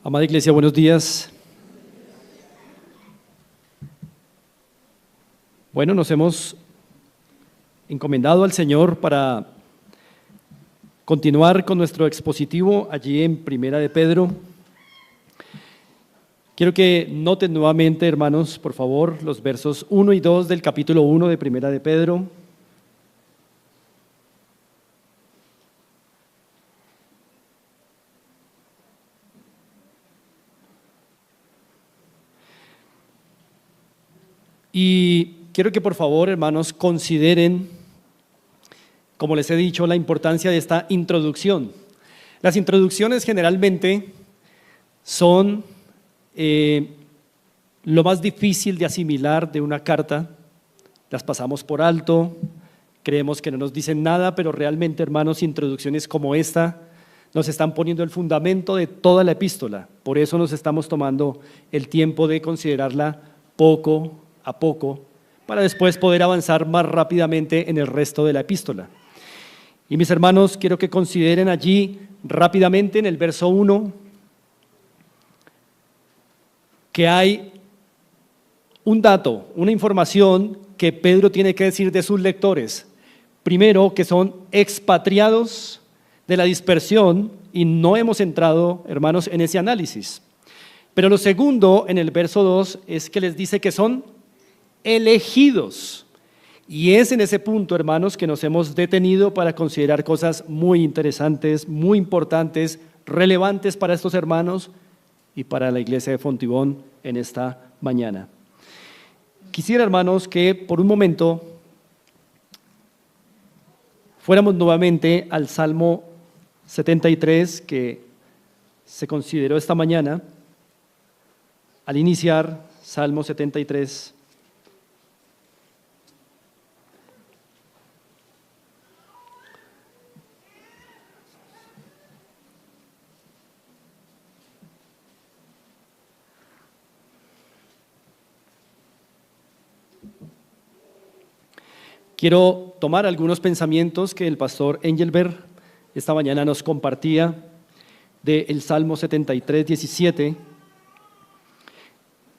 Amada Iglesia, buenos días. Bueno, nos hemos encomendado al Señor para continuar con nuestro expositivo allí en Primera de Pedro. Quiero que noten nuevamente, hermanos, por favor, los versos 1 y 2 del capítulo 1 de Primera de Pedro. Y quiero que por favor, hermanos, consideren, como les he dicho, la importancia de esta introducción. Las introducciones generalmente son lo más difícil de asimilar de una carta. Las pasamos por alto, creemos que no nos dicen nada, pero realmente, hermanos, introducciones como esta nos están poniendo el fundamento de toda la epístola. Por eso nos estamos tomando el tiempo de considerarla poco a poco, para después poder avanzar más rápidamente en el resto de la epístola. Y mis hermanos, quiero que consideren allí rápidamente en el verso 1 que hay un dato, una información que Pedro tiene que decir de sus lectores. Primero, que son expatriados de la dispersión, y no hemos entrado, hermanos, en ese análisis. Pero lo segundo, en el verso 2, es que les dice que son elegidos. Y es en ese punto, hermanos, que nos hemos detenido para considerar cosas muy interesantes, muy importantes, relevantes para estos hermanos y para la iglesia de Fontibón en esta mañana. Quisiera, hermanos, que por un momento fuéramos nuevamente al Salmo 73 que se consideró esta mañana. Al iniciar, Salmo 73. Quiero tomar algunos pensamientos que el pastor Engelberg esta mañana nos compartía del Salmo 73, 17.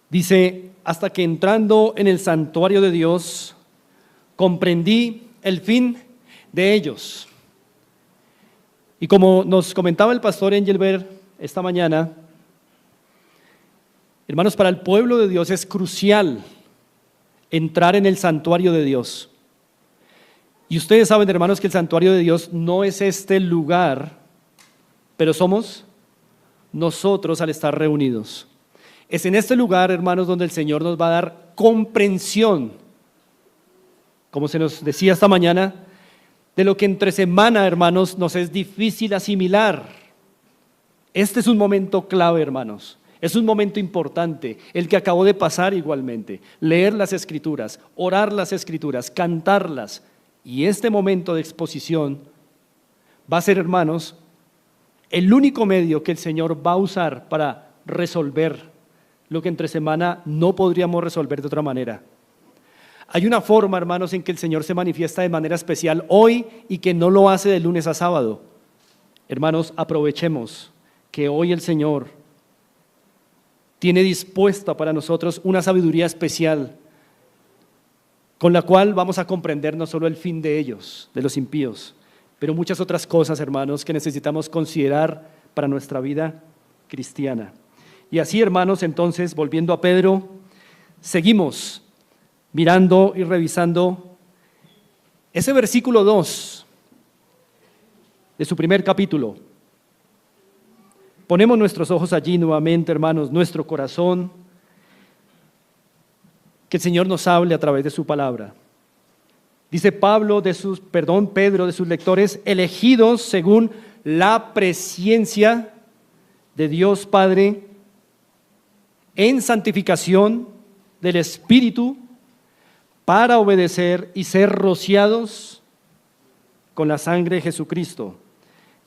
Dice: hasta que entrando en el santuario de Dios, comprendí el fin de ellos. Y como nos comentaba el pastor Engelberg esta mañana, hermanos, para el pueblo de Dios es crucial entrar en el santuario de Dios. Y ustedes saben, hermanos, que el santuario de Dios no es este lugar, pero somos nosotros al estar reunidos. Es en este lugar, hermanos, donde el Señor nos va a dar comprensión, como se nos decía esta mañana, de lo que entre semana, hermanos, nos es difícil asimilar. Este es un momento clave, hermanos. Es un momento importante, el que acabó de pasar igualmente. Leer las Escrituras, orar las Escrituras, cantarlas. Y este momento de exposición va a ser, hermanos, el único medio que el Señor va a usar para resolver lo que entre semana no podríamos resolver de otra manera. Hay una forma, hermanos, en que el Señor se manifiesta de manera especial hoy y que no lo hace de lunes a sábado. Hermanos, aprovechemos que hoy el Señor tiene dispuesta para nosotros una sabiduría especial con la cual vamos a comprender no solo el fin de ellos, de los impíos, pero muchas otras cosas, hermanos, que necesitamos considerar para nuestra vida cristiana. Y así, hermanos, entonces, volviendo a Pedro, seguimos mirando y revisando ese versículo 2 de su primer capítulo. Ponemos nuestros ojos allí nuevamente, hermanos, nuestro corazón. Que el Señor nos hable a través de su palabra. Dice Pedro de sus lectores, elegidos según la presciencia de Dios Padre en santificación del Espíritu para obedecer y ser rociados con la sangre de Jesucristo.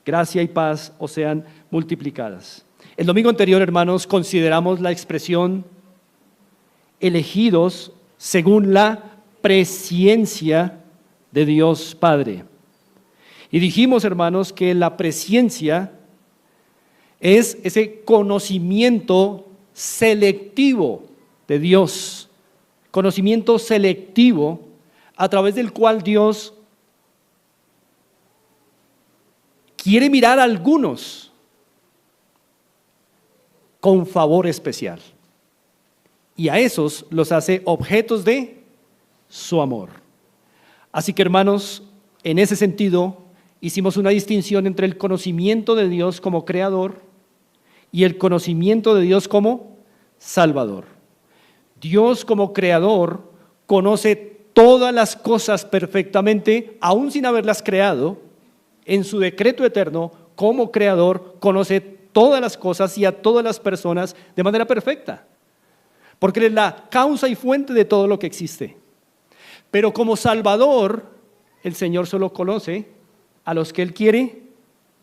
Gracia y paz os sean multiplicadas. El domingo anterior, hermanos, consideramos la expresión elegidos según la presciencia de Dios Padre. Y dijimos, hermanos, que la presciencia es ese conocimiento selectivo de Dios, conocimiento selectivo a través del cual Dios quiere mirar a algunos con favor especial, y a esos los hace objetos de su amor. Así que, hermanos, en ese sentido hicimos una distinción entre el conocimiento de Dios como creador y el conocimiento de Dios como salvador. Dios como creador conoce todas las cosas perfectamente, aún sin haberlas creado. En su decreto eterno, como creador, conoce todas las cosas y a todas las personas de manera perfecta, porque Él es la causa y fuente de todo lo que existe. Pero como salvador, el Señor solo conoce a los que Él quiere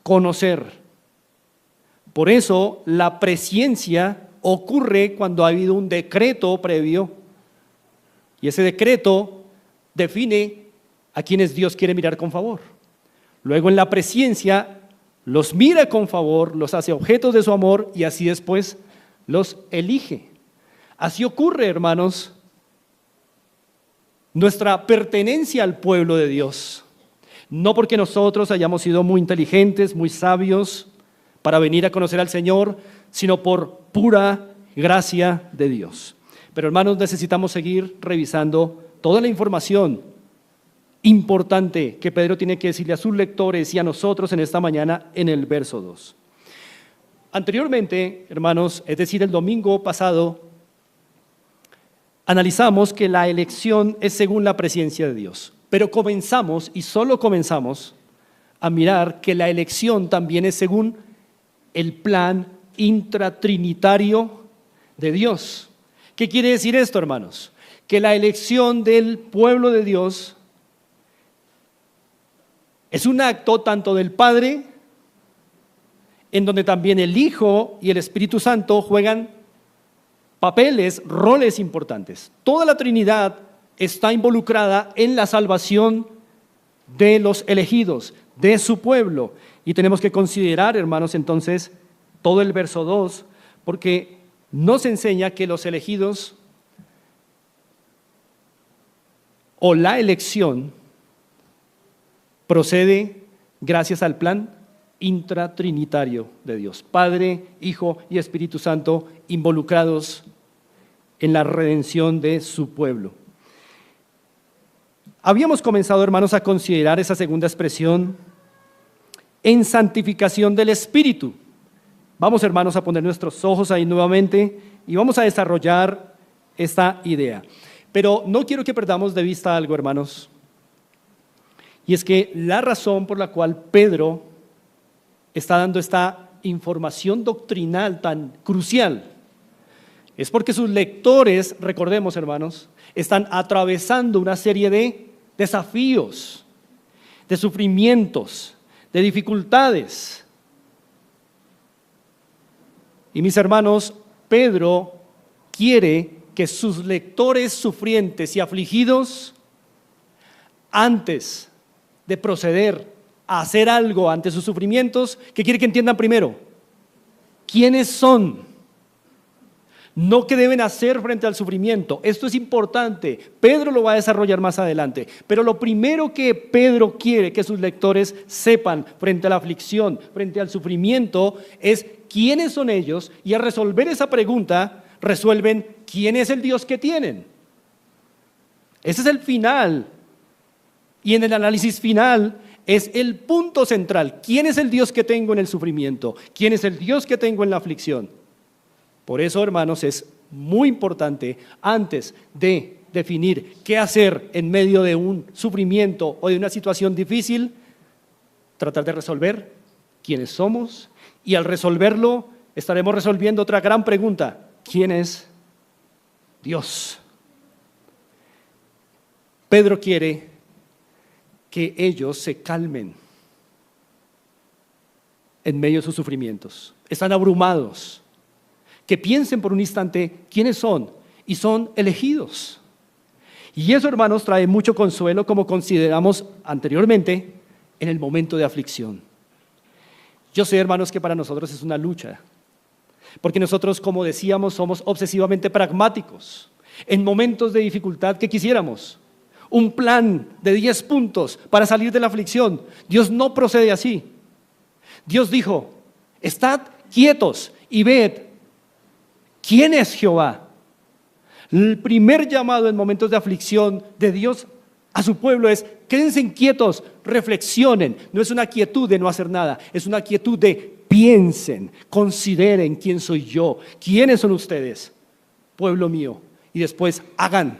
conocer. Por eso la presciencia ocurre cuando ha habido un decreto previo, y ese decreto define a quienes Dios quiere mirar con favor. Luego en la presciencia los mira con favor, los hace objetos de su amor y así después los elige. Así ocurre, hermanos, nuestra pertenencia al pueblo de Dios. No porque nosotros hayamos sido muy inteligentes, muy sabios para venir a conocer al Señor, sino por pura gracia de Dios. Pero, hermanos, necesitamos seguir revisando toda la información importante que Pedro tiene que decirle a sus lectores y a nosotros en esta mañana en el verso 2. Anteriormente, hermanos, es decir, el domingo pasado, analizamos que la elección es según la presciencia de Dios, pero comenzamos, y solo comenzamos, a mirar que la elección también es según el plan intratrinitario de Dios. ¿Qué quiere decir esto, hermanos? Que la elección del pueblo de Dios es un acto tanto del Padre, en donde también el Hijo y el Espíritu Santo juegan papeles, roles importantes. Toda la Trinidad está involucrada en la salvación de los elegidos, de su pueblo. Y tenemos que considerar, hermanos, entonces, todo el verso 2, porque nos enseña que los elegidos o la elección procede gracias al plan intratrinitario de Dios, Padre, Hijo y Espíritu Santo involucrados en la redención de su pueblo. Habíamos comenzado, hermanos, a considerar esa segunda expresión en santificación del Espíritu. Vamos, hermanos, a poner nuestros ojos ahí nuevamente y vamos a desarrollar esta idea. Pero no quiero que perdamos de vista algo, hermanos, y es que la razón por la cual Pedro está dando esta información doctrinal tan crucial es porque sus lectores, recordemos, hermanos, están atravesando una serie de desafíos, de sufrimientos, de dificultades. Y mis hermanos, Pedro quiere que sus lectores sufrientes y afligidos, antes de proceder a hacer algo ante sus sufrimientos, ¿qué quiere que entiendan primero? ¿Quiénes son? No qué deben hacer frente al sufrimiento. Esto es importante. Pedro lo va a desarrollar más adelante. Pero lo primero que Pedro quiere que sus lectores sepan frente a la aflicción, frente al sufrimiento, es quiénes son ellos, y al resolver esa pregunta, resuelven quién es el Dios que tienen. Ese es el final. Y en el análisis final es el punto central. ¿Quién es el Dios que tengo en el sufrimiento? ¿Quién es el Dios que tengo en la aflicción? Por eso, hermanos, es muy importante, antes de definir qué hacer en medio de un sufrimiento o de una situación difícil, tratar de resolver quiénes somos, y al resolverlo estaremos resolviendo otra gran pregunta: ¿quién es Dios? Pedro quiere que ellos se calmen en medio de sus sufrimientos. Están abrumados. Que piensen por un instante quiénes son, y son elegidos. Y eso, hermanos, trae mucho consuelo, como consideramos anteriormente, en el momento de aflicción. Yo sé, hermanos, que para nosotros es una lucha, porque nosotros, como decíamos, somos obsesivamente pragmáticos. En momentos de dificultad, ¿qué quisiéramos? Un plan de 10 puntos para salir de la aflicción. Dios no procede así. Dios dijo: estad quietos y ved quién es Jehová. El primer llamado en momentos de aflicción de Dios a su pueblo es: quédense quietos, reflexionen. No es una quietud de no hacer nada, es una quietud de piensen, consideren quién soy yo, quiénes son ustedes, pueblo mío, y después hagan.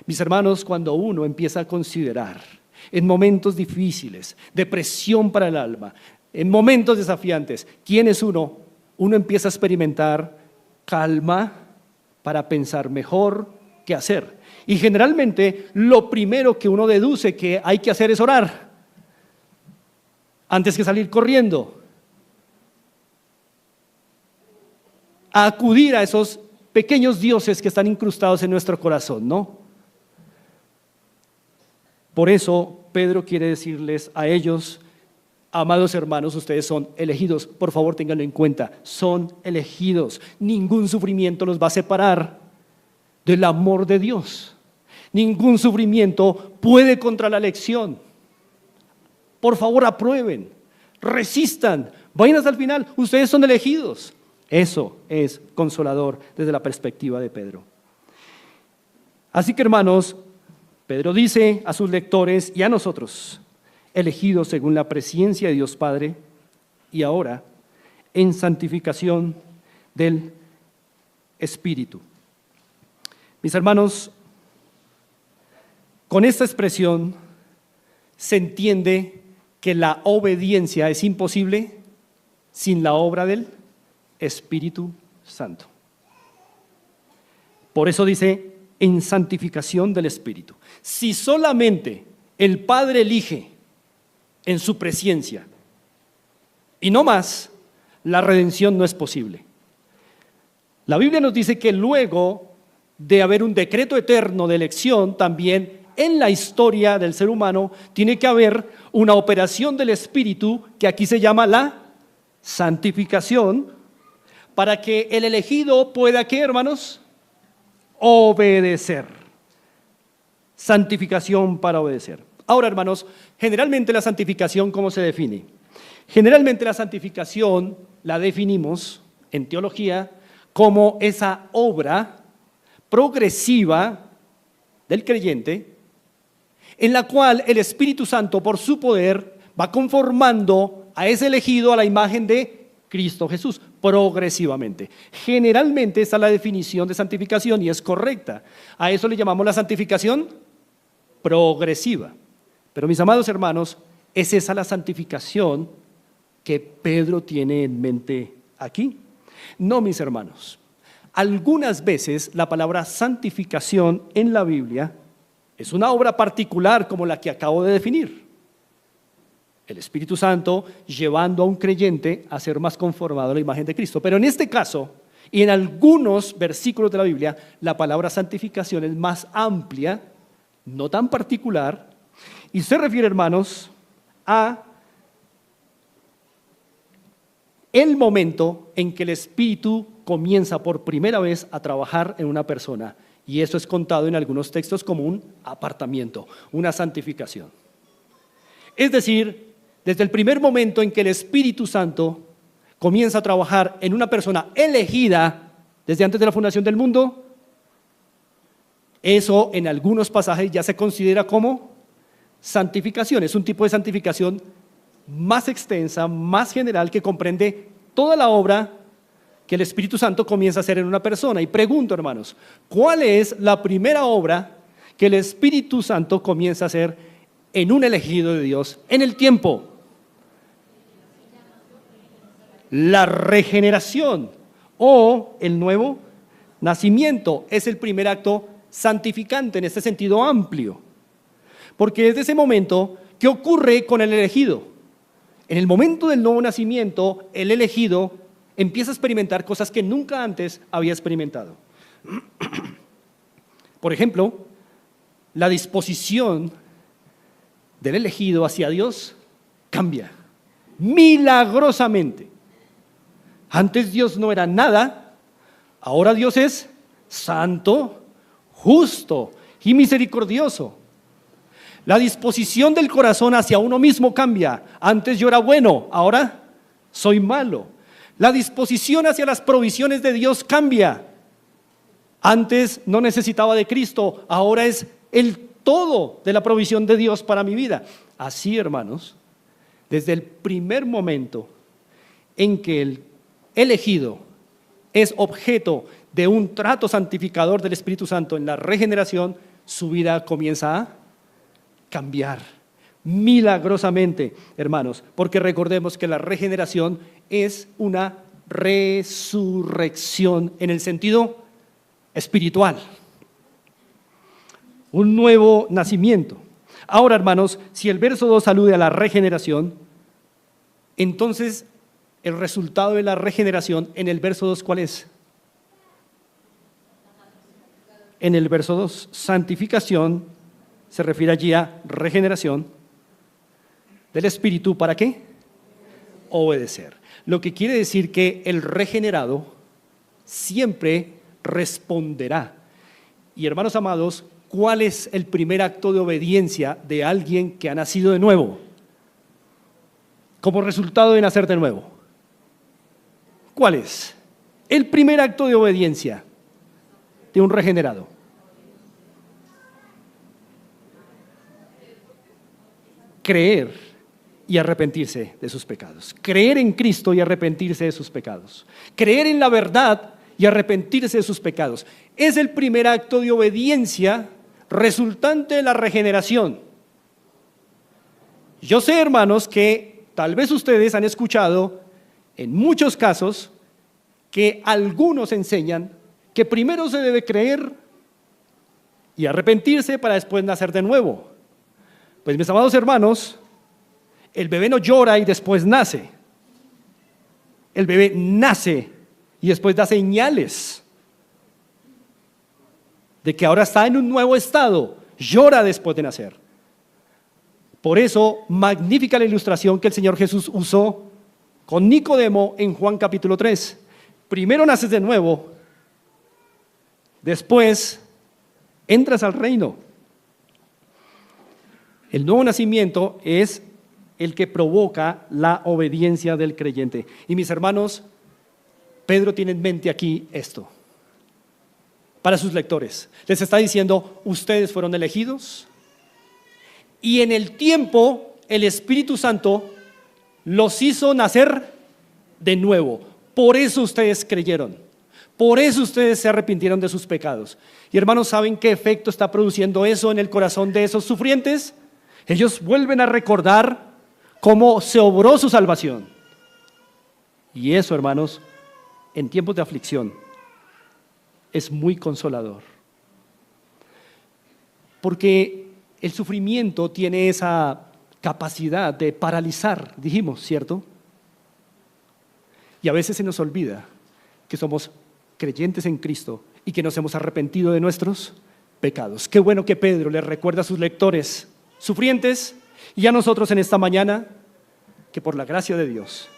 Mis hermanos, cuando uno empieza a considerar en momentos difíciles, de presión para el alma, en momentos desafiantes, quién es uno, uno empieza a experimentar calma para pensar mejor qué hacer. Y generalmente lo primero que uno deduce que hay que hacer es orar, antes que salir corriendo, a acudir a esos pequeños dioses que están incrustados en nuestro corazón, ¿no? Por eso Pedro quiere decirles a ellos: amados hermanos, ustedes son elegidos. Por favor, ténganlo en cuenta, son elegidos. Ningún sufrimiento los va a separar del amor de Dios. Ningún sufrimiento puede contra la elección. Por favor, aprueben, resistan, vayan hasta el final. Ustedes son elegidos. Eso es consolador desde la perspectiva de Pedro. Así que, hermanos, Pedro dice a sus lectores y a nosotros: elegidos según la presciencia de Dios Padre, y ahora en santificación del Espíritu. Mis hermanos, con esta expresión se entiende que la obediencia es imposible sin la obra del Espíritu Santo. Por eso dice: en santificación del Espíritu. Si solamente el Padre elige en su presciencia y no más, la redención no es posible. La Biblia nos dice que luego de haber un decreto eterno de elección, también en la historia del ser humano tiene que haber una operación del Espíritu, que aquí se llama la santificación, para que el elegido pueda, ¿qué, hermanos? Obedecer. Santificación para obedecer. Ahora, hermanos, generalmente la santificación, ¿cómo se define? Generalmente la santificación la definimos en teología como esa obra progresiva del creyente, en la cual el Espíritu Santo, por su poder, va conformando a ese elegido a la imagen de Cristo Jesús, progresivamente. Generalmente esta es la definición de santificación y es correcta. A eso le llamamos la santificación progresiva. Pero, mis amados hermanos, es esa la santificación que Pedro tiene en mente aquí. No, mis hermanos. Algunas veces la palabra santificación en la Biblia es una obra particular como la que acabo de definir. El Espíritu Santo llevando a un creyente a ser más conformado a la imagen de Cristo. Pero en este caso, y en algunos versículos de la Biblia, la palabra santificación es más amplia, no tan particular, y se refiere, hermanos, a el momento en que el Espíritu comienza por primera vez a trabajar en una persona. Y eso es contado en algunos textos como un apartamiento, una santificación. Es decir, desde el primer momento en que el Espíritu Santo comienza a trabajar en una persona elegida desde antes de la fundación del mundo, eso en algunos pasajes ya se considera como santificación. Es un tipo de santificación más extensa, más general, que comprende toda la obra que el Espíritu Santo comienza a hacer en una persona. Y pregunto, hermanos, ¿cuál es la primera obra que el Espíritu Santo comienza a hacer en un elegido de Dios en el tiempo? La regeneración o el nuevo nacimiento es el primer acto santificante en este sentido amplio, porque desde ese momento, ¿qué ocurre con el elegido? En el momento del nuevo nacimiento, el elegido empieza a experimentar cosas que nunca antes había experimentado. Por ejemplo, la disposición del elegido hacia Dios cambia. milagrosamente. Antes Dios no era nada, ahora Dios es santo, justo y misericordioso. La disposición del corazón hacia uno mismo cambia. Antes yo era bueno, ahora soy malo. La disposición hacia las provisiones de Dios cambia. Antes no necesitaba de Cristo, ahora es el todo de la provisión de Dios para mi vida. Así, hermanos, desde el primer momento en que el elegido es objeto de un trato santificador del Espíritu Santo en la regeneración, su vida comienza a cambiar milagrosamente, hermanos, porque recordemos que la regeneración es una resurrección en el sentido espiritual, un nuevo nacimiento. Ahora, hermanos, si el verso 2 alude a la regeneración, entonces el resultado de la regeneración en el verso 2, ¿cuál es? En el verso 2, santificación, se refiere allí a regeneración del espíritu, ¿para qué? Obedecer. Lo que quiere decir que el regenerado siempre responderá. Y hermanos amados, ¿cuál es el primer acto de obediencia de alguien que ha nacido de nuevo? Como resultado de nacer de nuevo. ¿Cuál es? El primer acto de obediencia de un regenerado. Creer y arrepentirse de sus pecados. Creer en Cristo y arrepentirse de sus pecados. Creer en la verdad y arrepentirse de sus pecados. Es el primer acto de obediencia resultante de la regeneración. Yo sé, hermanos, que tal vez ustedes han escuchado en muchos casos que algunos enseñan que primero se debe creer y arrepentirse para después nacer de nuevo. Pues mis amados hermanos, el bebé no llora y después nace. El bebé nace y después da señales de que ahora está en un nuevo estado, llora después de nacer. Por eso, magnífica la ilustración que el Señor Jesús usó con Nicodemo en Juan capítulo 3. Primero naces de nuevo, después entras al reino. El nuevo nacimiento es el que provoca la obediencia del creyente. Y mis hermanos, Pedro tiene en mente aquí esto. Para sus lectores, les está diciendo, ustedes fueron elegidos y en el tiempo el Espíritu Santo los hizo nacer de nuevo. Por eso ustedes creyeron, por eso ustedes se arrepintieron de sus pecados. Y hermanos, ¿saben qué efecto está produciendo eso en el corazón de esos sufrientes? Ellos vuelven a recordar cómo se obró su salvación. Y eso, hermanos, en tiempos de aflicción es muy consolador. Porque el sufrimiento tiene esa capacidad de paralizar, dijimos, ¿cierto? Y a veces se nos olvida que somos creyentes en Cristo y que nos hemos arrepentido de nuestros pecados. Qué bueno que Pedro les recuerda a sus lectores sufrientes y a nosotros en esta mañana que por la gracia de Dios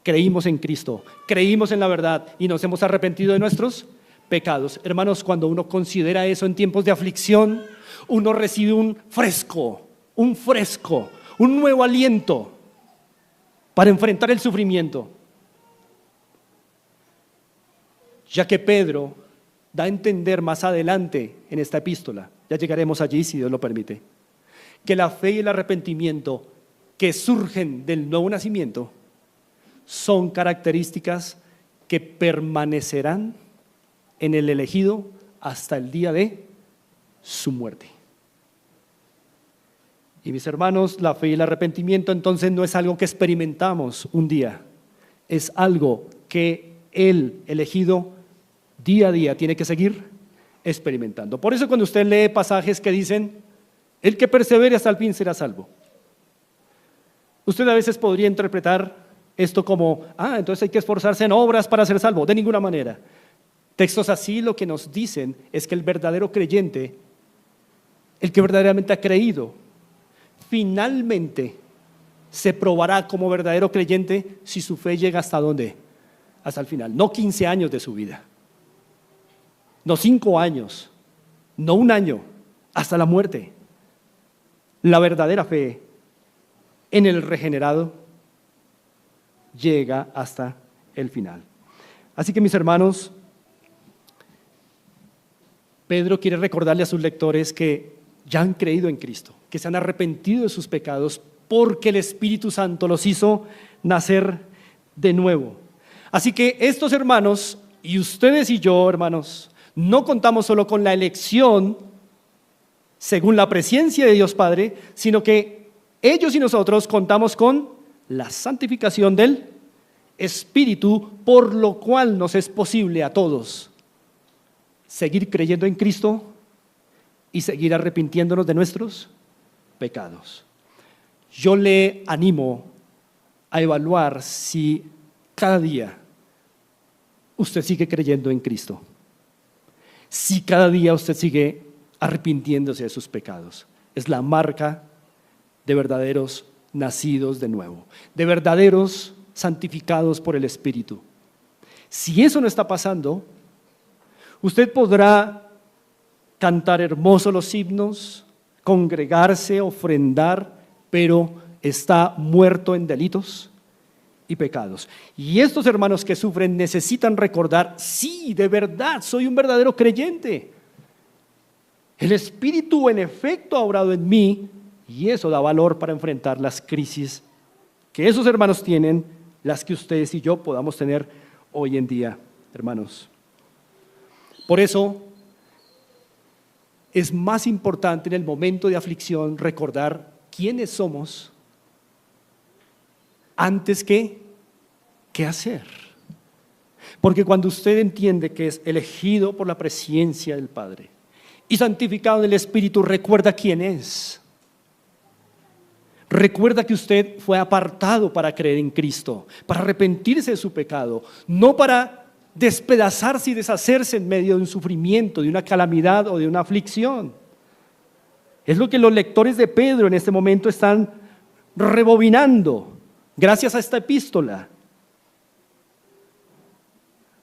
creímos en Cristo, creímos en la verdad y nos hemos arrepentido de nuestros pecados. Hermanos, cuando uno considera eso en tiempos de aflicción, uno recibe un fresco, un nuevo aliento para enfrentar el sufrimiento. Ya que Pedro da a entender más adelante en esta epístola, ya llegaremos allí si Dios lo permite, que la fe y el arrepentimiento que surgen del nuevo nacimiento son características que permanecerán en el elegido hasta el día de su muerte. Y mis hermanos, la fe y el arrepentimiento entonces no es algo que experimentamos un día, es algo que el elegido día a día tiene que seguir experimentando. Por eso cuando usted lee pasajes que dicen, el que persevere hasta el fin será salvo, usted a veces podría interpretar esto como, entonces hay que esforzarse en obras para ser salvo. De ninguna manera. Textos así lo que nos dicen es que el verdadero creyente, el que verdaderamente ha creído, finalmente se probará como verdadero creyente si su fe llega ¿hasta dónde? Hasta el final. No 15 años de su vida, no 5 años, no 1 año, hasta la muerte. La verdadera fe en el regenerado llega hasta el final. Así que, mis hermanos, Pedro quiere recordarle a sus lectores que ya han creído en Cristo, que se han arrepentido de sus pecados porque el Espíritu Santo los hizo nacer de nuevo. Así que estos hermanos, y ustedes y yo, hermanos, no contamos solo con la elección según la presencia de Dios Padre, sino que ellos y nosotros contamos con la santificación del Espíritu, por lo cual nos es posible a todos seguir creyendo en Cristo y seguir arrepintiéndonos de nuestros pecados. Yo le animo a evaluar si cada día usted sigue creyendo en Cristo, si cada día usted sigue arrepintiéndose de sus pecados. Es la marca de verdaderos nacidos de nuevo, de verdaderos santificados por el Espíritu. Si eso no está pasando, usted podrá cantar hermosos los himnos, congregarse, ofrendar, pero está muerto en delitos y pecados. Y estos hermanos que sufren necesitan recordar: sí, de verdad, soy un verdadero creyente. El Espíritu en efecto ha obrado en mí, y eso da valor para enfrentar las crisis que esos hermanos tienen, las que ustedes y yo podamos tener hoy en día, hermanos. Por eso es más importante en el momento de aflicción recordar quiénes somos antes que qué hacer. Porque cuando usted entiende que es elegido por la presencia del Padre y santificado en el Espíritu, recuerda quién es. Recuerda que usted fue apartado para creer en Cristo, para arrepentirse de su pecado, no para despedazarse y deshacerse en medio de un sufrimiento, de una calamidad o de una aflicción. Es lo que los lectores de Pedro en este momento están rebobinando gracias a esta epístola.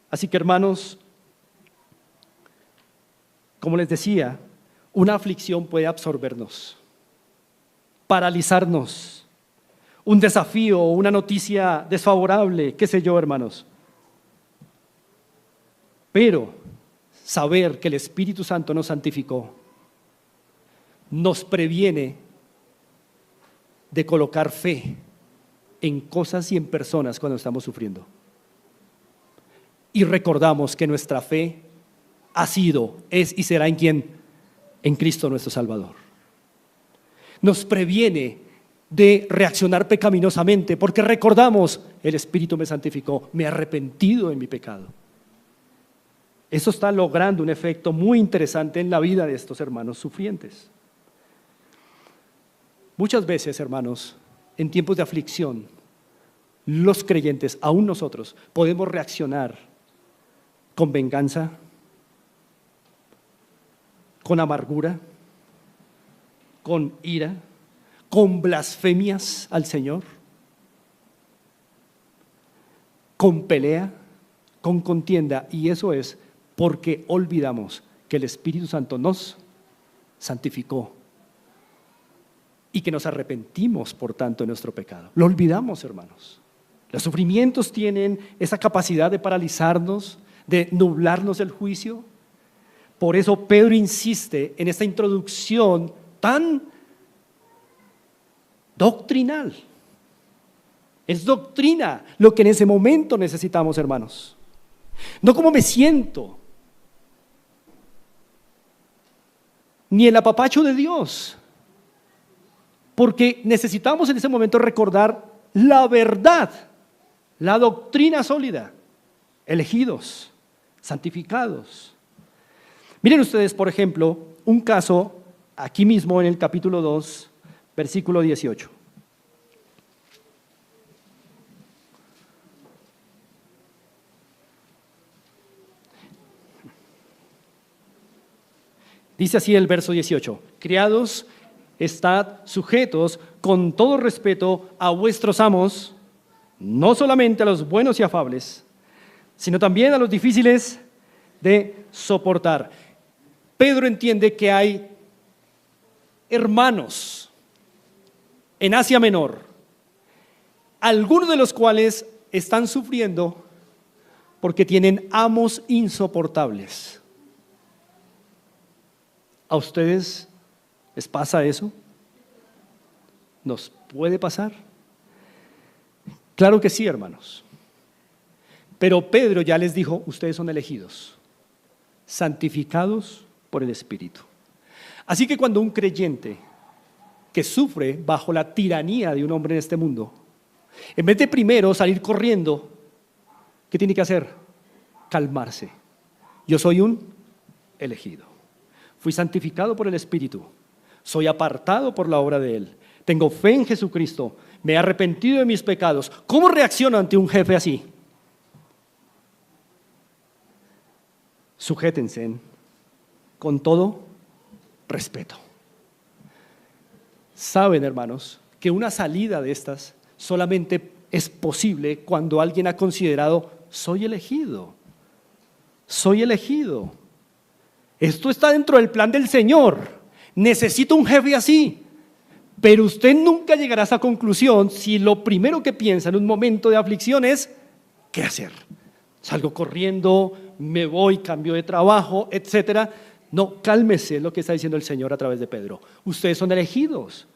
Así que, hermanos, como les decía, una aflicción puede absorbernos, paralizarnos, un desafío, una noticia desfavorable, qué sé yo, hermanos. Pero saber que el Espíritu Santo nos santificó nos previene de colocar fe en cosas y en personas cuando estamos sufriendo. Y recordamos que nuestra fe ha sido, es y será ¿en quién? En Cristo nuestro Salvador. Nos previene de reaccionar pecaminosamente porque recordamos: el Espíritu me santificó, me he arrepentido de mi pecado. Eso está logrando un efecto muy interesante en la vida de estos hermanos sufrientes. Muchas veces, hermanos, en tiempos de aflicción, los creyentes, aún nosotros, podemos reaccionar con venganza, con amargura, con ira, con blasfemias al Señor, con pelea, con contienda, y eso es porque olvidamos que el Espíritu Santo nos santificó y que nos arrepentimos, por tanto, de nuestro pecado. Lo olvidamos, hermanos. Los sufrimientos tienen esa capacidad de paralizarnos, de nublarnos el juicio. Por eso Pedro insiste en esta introducción tan doctrinal. Es doctrina lo que en ese momento necesitamos, hermanos. No cómo me siento, ni el apapacho de Dios, porque necesitamos en ese momento recordar la verdad, la doctrina sólida, elegidos, santificados. Miren ustedes, por ejemplo, un caso aquí mismo en el capítulo 2, versículo 18. Dice así el verso 18: criados, estad sujetos con todo respeto a vuestros amos, no solamente a los buenos y afables, sino también a los difíciles de soportar. Pedro entiende que hay hermanos en Asia Menor, algunos de los cuales están sufriendo porque tienen amos insoportables. ¿A ustedes les pasa eso? ¿Nos puede pasar? Claro que sí, hermanos. Pero Pedro ya les dijo, ustedes son elegidos, santificados por el Espíritu. Así que cuando un creyente que sufre bajo la tiranía de un hombre en este mundo, en vez de primero salir corriendo, ¿qué tiene que hacer? Calmarse. Yo soy un elegido. Fui santificado por el Espíritu. Soy apartado por la obra de Él. Tengo fe en Jesucristo. Me he arrepentido de mis pecados. ¿Cómo reacciono ante un jefe así? Sujétense con todo respeto. Saben, hermanos, que una salida de estas solamente es posible cuando alguien ha considerado, soy elegido. Soy elegido. Esto está dentro del plan del Señor. Necesito un jefe así. Pero usted nunca llegará a esa conclusión si lo primero que piensa en un momento de aflicción es, ¿qué hacer? Salgo corriendo, me voy, cambio de trabajo, etcétera. No, cálmese, es lo que está diciendo el Señor a través de Pedro. Ustedes son elegidos.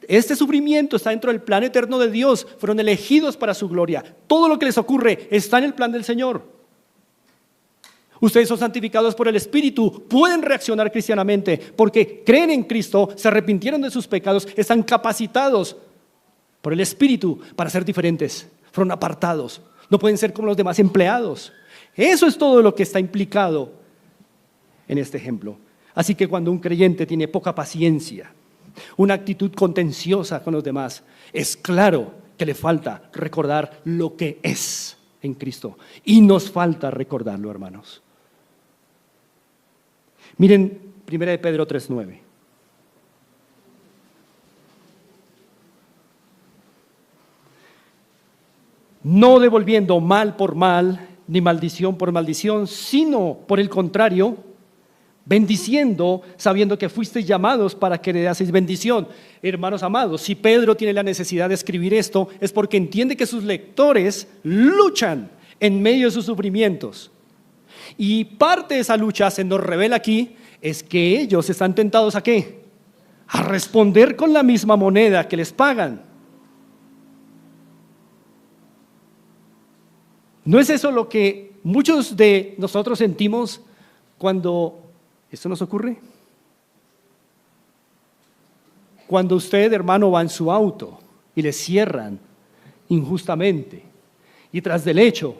Este sufrimiento está dentro del plan eterno de Dios. Fueron elegidos para su gloria. Todo lo que les ocurre está en el plan del Señor. Ustedes son santificados por el Espíritu, pueden reaccionar cristianamente porque creen en Cristo, se arrepintieron de sus pecados, están capacitados por el Espíritu para ser diferentes, fueron apartados, no pueden ser como los demás empleados. Eso es todo lo que está implicado en este ejemplo. Así que cuando un creyente tiene poca paciencia, una actitud contenciosa con los demás, es claro que le falta recordar lo que es en Cristo. Y nos falta recordarlo, hermanos. Miren 1 Pedro 3:9. No devolviendo mal por mal, ni maldición por maldición, sino por el contrario, bendiciendo, sabiendo que fuisteis llamados para que heredaseis bendición. Hermanos amados, si Pedro tiene la necesidad de escribir esto, es porque entiende que sus lectores luchan en medio de sus sufrimientos. Y parte de esa lucha, se nos revela aquí, es que ellos están tentados ¿a qué? A responder con la misma moneda que les pagan. ¿No es eso lo que muchos de nosotros sentimos cuando esto nos ocurre? Cuando usted, hermano, va en su auto y le cierran injustamente y tras del hecho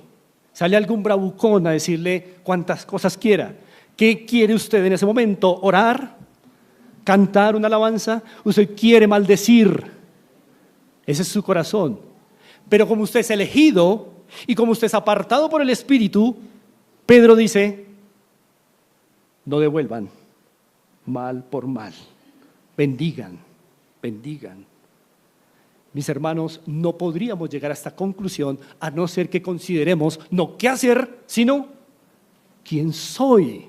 sale algún bravucón a decirle cuantas cosas quiera. ¿Qué quiere usted en ese momento? ¿Orar? ¿Cantar una alabanza? ¿Usted quiere maldecir? Ese es su corazón. Pero como usted es elegido y como usted es apartado por el Espíritu, Pedro dice, no devuelvan mal por mal. Bendigan, bendigan. Mis hermanos, no podríamos llegar a esta conclusión a no ser que consideremos no qué hacer, sino quién soy.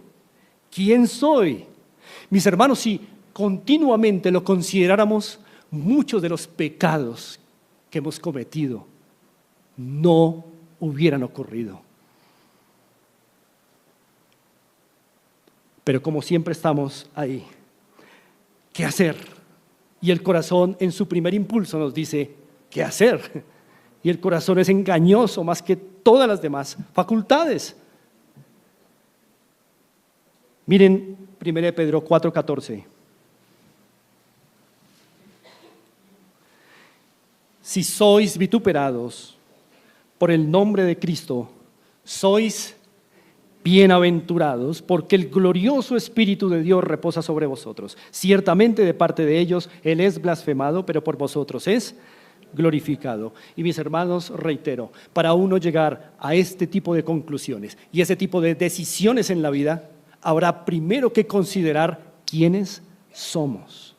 ¿Quién soy? Mis hermanos, si continuamente lo consideráramos, muchos de los pecados que hemos cometido no hubieran ocurrido. Pero como siempre estamos ahí, ¿qué hacer? Y el corazón en su primer impulso nos dice, ¿qué hacer? Y el corazón es engañoso más que todas las demás facultades. Miren 1 Pedro 4:14. Si sois vituperados por el nombre de Cristo, sois bienaventurados, porque el glorioso Espíritu de Dios reposa sobre vosotros. Ciertamente de parte de ellos Él es blasfemado, pero por vosotros es glorificado. Y mis hermanos, reitero, para uno llegar a este tipo de conclusiones y ese tipo de decisiones en la vida, habrá primero que considerar quiénes somos.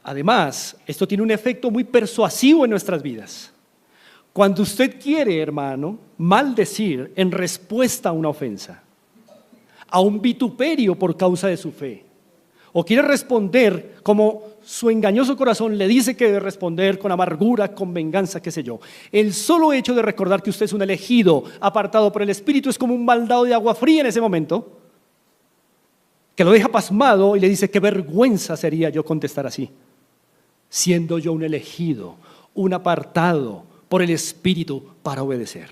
Además, esto tiene un efecto muy persuasivo en nuestras vidas. Cuando usted quiere, hermano, maldecir en respuesta a una ofensa, a un vituperio por causa de su fe, o quiere responder como su engañoso corazón le dice que debe responder, con amargura, con venganza, qué sé yo, el solo hecho de recordar que usted es un elegido, apartado por el Espíritu, es como un baldado de agua fría en ese momento, que lo deja pasmado y le dice: qué vergüenza sería yo contestar así, siendo yo un elegido, un apartado por el Espíritu para obedecer.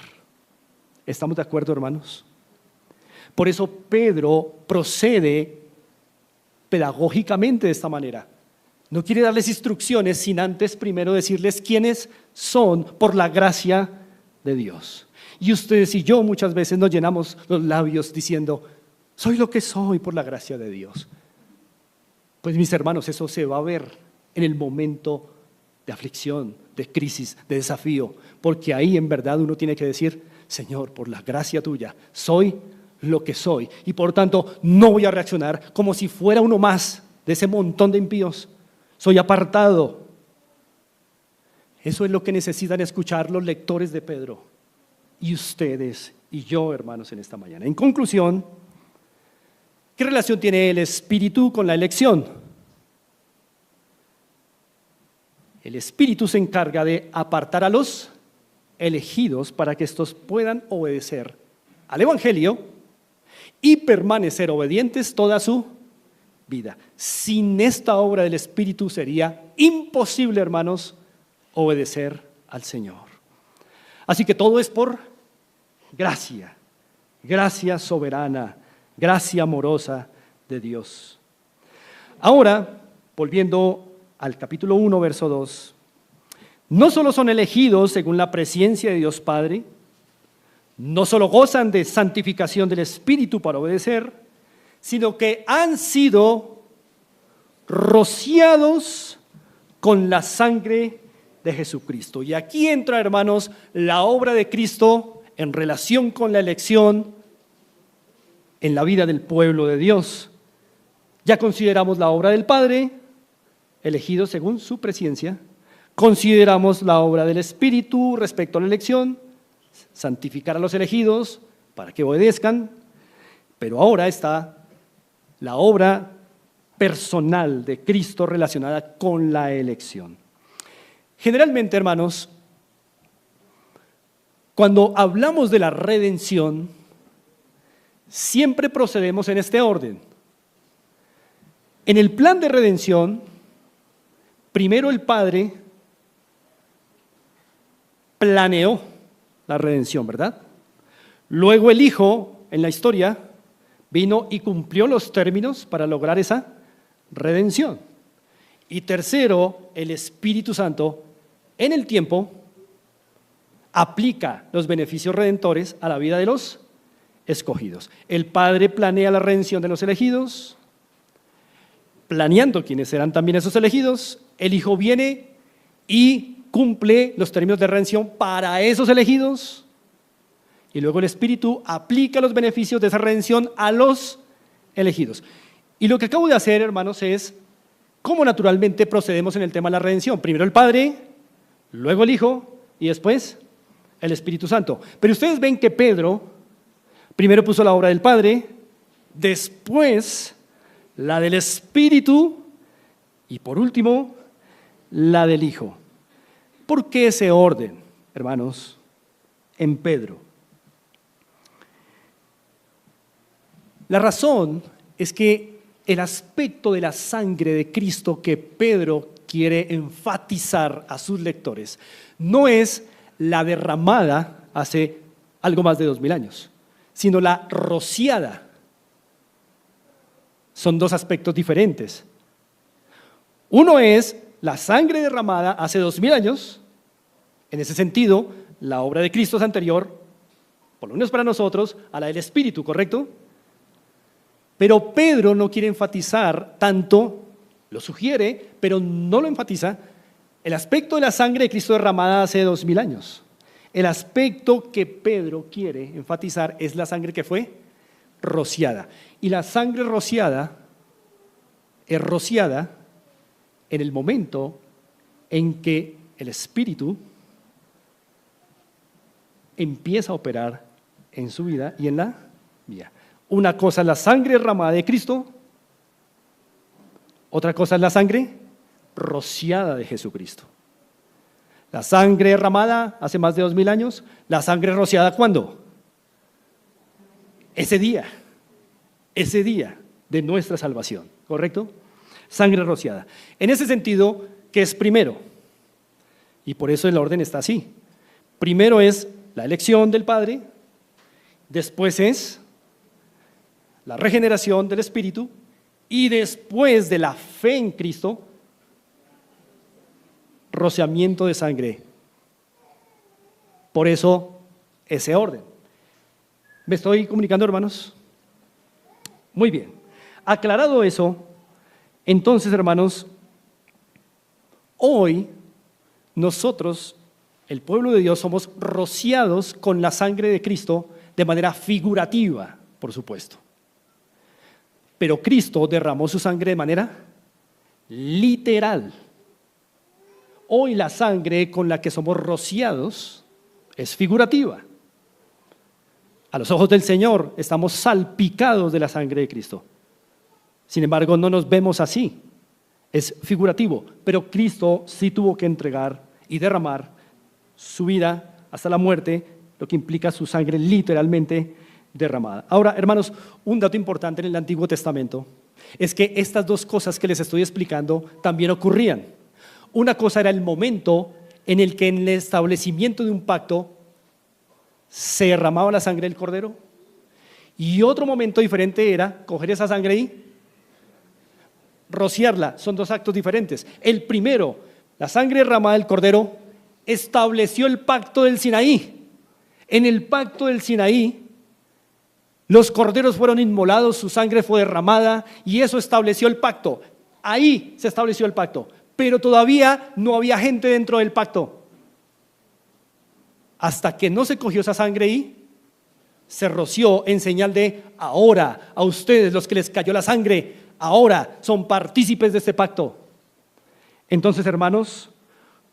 ¿Estamos de acuerdo, hermanos? Por eso Pedro procede pedagógicamente de esta manera. No quiere darles instrucciones sin antes primero decirles quiénes son por la gracia de Dios. Y ustedes y yo muchas veces nos llenamos los labios diciendo: soy lo que soy por la gracia de Dios. Pues mis hermanos, eso se va a ver en el momento de aflicción, de crisis, de desafío, porque ahí en verdad uno tiene que decir: Señor, por la gracia tuya, soy lo que soy, y por tanto no voy a reaccionar como si fuera uno más de ese montón de impíos. Soy apartado. Eso es lo que necesitan escuchar los lectores de Pedro, y ustedes y yo, hermanos, en esta mañana. En conclusión, ¿qué relación tiene el Espíritu con la elección? El Espíritu se encarga de apartar a los elegidos para que estos puedan obedecer al Evangelio y permanecer obedientes toda su vida. Sin esta obra del Espíritu sería imposible, hermanos, obedecer al Señor. Así que todo es por gracia, gracia soberana, gracia amorosa de Dios. Ahora, volviendo al capítulo 1, verso 2, no solo son elegidos según la presencia de Dios Padre, no solo gozan de santificación del Espíritu para obedecer, sino que han sido rociados con la sangre de Jesucristo. Y aquí entra, hermanos, la obra de Cristo en relación con la elección en la vida del pueblo de Dios. Ya consideramos la obra del Padre, elegido según su presencia. Consideramos la obra del Espíritu respecto a la elección, santificar a los elegidos para que obedezcan. Pero ahora está la obra personal de Cristo relacionada con la elección. Generalmente, hermanos, cuando hablamos de la redención, siempre procedemos en este orden. En el plan de redención, primero el Padre planeó la redención, ¿verdad? Luego el Hijo, en la historia, vino y cumplió los términos para lograr esa redención. Y tercero, el Espíritu Santo, en el tiempo, aplica los beneficios redentores a la vida de los escogidos. El Padre planea la redención de los elegidos, planeando quiénes serán también esos elegidos. El Hijo viene y cumple los términos de redención para esos elegidos, y luego el Espíritu aplica los beneficios de esa redención a los elegidos. Y lo que acabo de hacer, hermanos, es cómo naturalmente procedemos en el tema de la redención. Primero el Padre, luego el Hijo y después el Espíritu Santo. Pero ustedes ven que Pedro primero puso la obra del Padre, después la del Espíritu y por último la del Hijo. ¿Por qué ese orden, hermanos, en Pedro? La razón es que el aspecto de la sangre de Cristo que Pedro quiere enfatizar a sus lectores no es la derramada hace algo más de 2000 años, sino la rociada. Son dos aspectos diferentes. Uno es la sangre derramada hace 2000 años. En ese sentido, la obra de Cristo es anterior, por lo menos para nosotros, a la del Espíritu, ¿correcto? Pero Pedro no quiere enfatizar tanto, lo sugiere, pero no lo enfatiza, el aspecto de la sangre de Cristo derramada hace 2000 años. El aspecto que Pedro quiere enfatizar es la sangre que fue rociada. Y la sangre rociada es rociada en el momento en que el Espíritu empieza a operar en su vida y en la mía. Una cosa es la sangre derramada de Cristo, otra cosa es la sangre rociada de Jesucristo. La sangre derramada hace más de 2000 años, la sangre rociada ¿cuándo? Ese día de nuestra salvación, ¿correcto? Sangre rociada. En ese sentido, ¿qué es primero? Y por eso el orden está así. Primero es la elección del Padre, después es la regeneración del Espíritu y después de la fe en Cristo, rociamiento de sangre. Por eso, ese orden. ¿Me estoy comunicando, hermanos? Muy bien. Aclarado eso, entonces, hermanos, hoy nosotros, el pueblo de Dios, somos rociados con la sangre de Cristo de manera figurativa, por supuesto. Pero Cristo derramó su sangre de manera literal. Hoy la sangre con la que somos rociados es figurativa. A los ojos del Señor estamos salpicados de la sangre de Cristo. Sin embargo, no nos vemos así. Es figurativo. Pero Cristo sí tuvo que entregar y derramar su vida hasta la muerte, lo que implica su sangre literalmente derramada. Ahora, hermanos, un dato importante en el Antiguo Testamento es que estas dos cosas que les estoy explicando también ocurrían. Una cosa era el momento en el que en el establecimiento de un pacto se derramaba la sangre del cordero, y otro momento diferente era coger esa sangre y rociarla. Son dos actos diferentes. El primero, la sangre derramada del cordero, estableció el pacto del Sinaí. En el pacto del Sinaí, los corderos fueron inmolados, su sangre fue derramada y eso estableció el pacto. Ahí se estableció el pacto, pero todavía no había gente dentro del pacto. Hasta que no se cogió esa sangre y se roció en señal de ahora, a ustedes los que les cayó la sangre, ahora son partícipes de este pacto. Entonces, hermanos,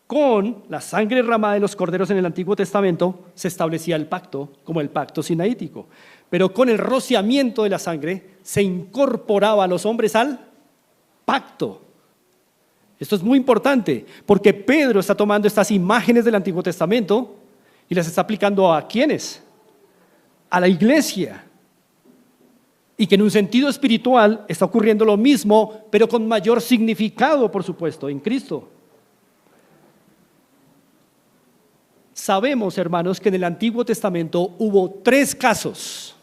con la sangre derramada de los corderos en el Antiguo Testamento se establecía el pacto como el pacto sinaítico, pero con el rociamiento de la sangre se incorporaba a los hombres al pacto. Esto es muy importante porque Pedro está tomando estas imágenes del Antiguo Testamento y las está aplicando ¿a quiénes? A la iglesia. Y que en un sentido espiritual está ocurriendo lo mismo, pero con mayor significado, por supuesto, en Cristo. Sabemos, hermanos, que en el Antiguo Testamento hubo 3 casos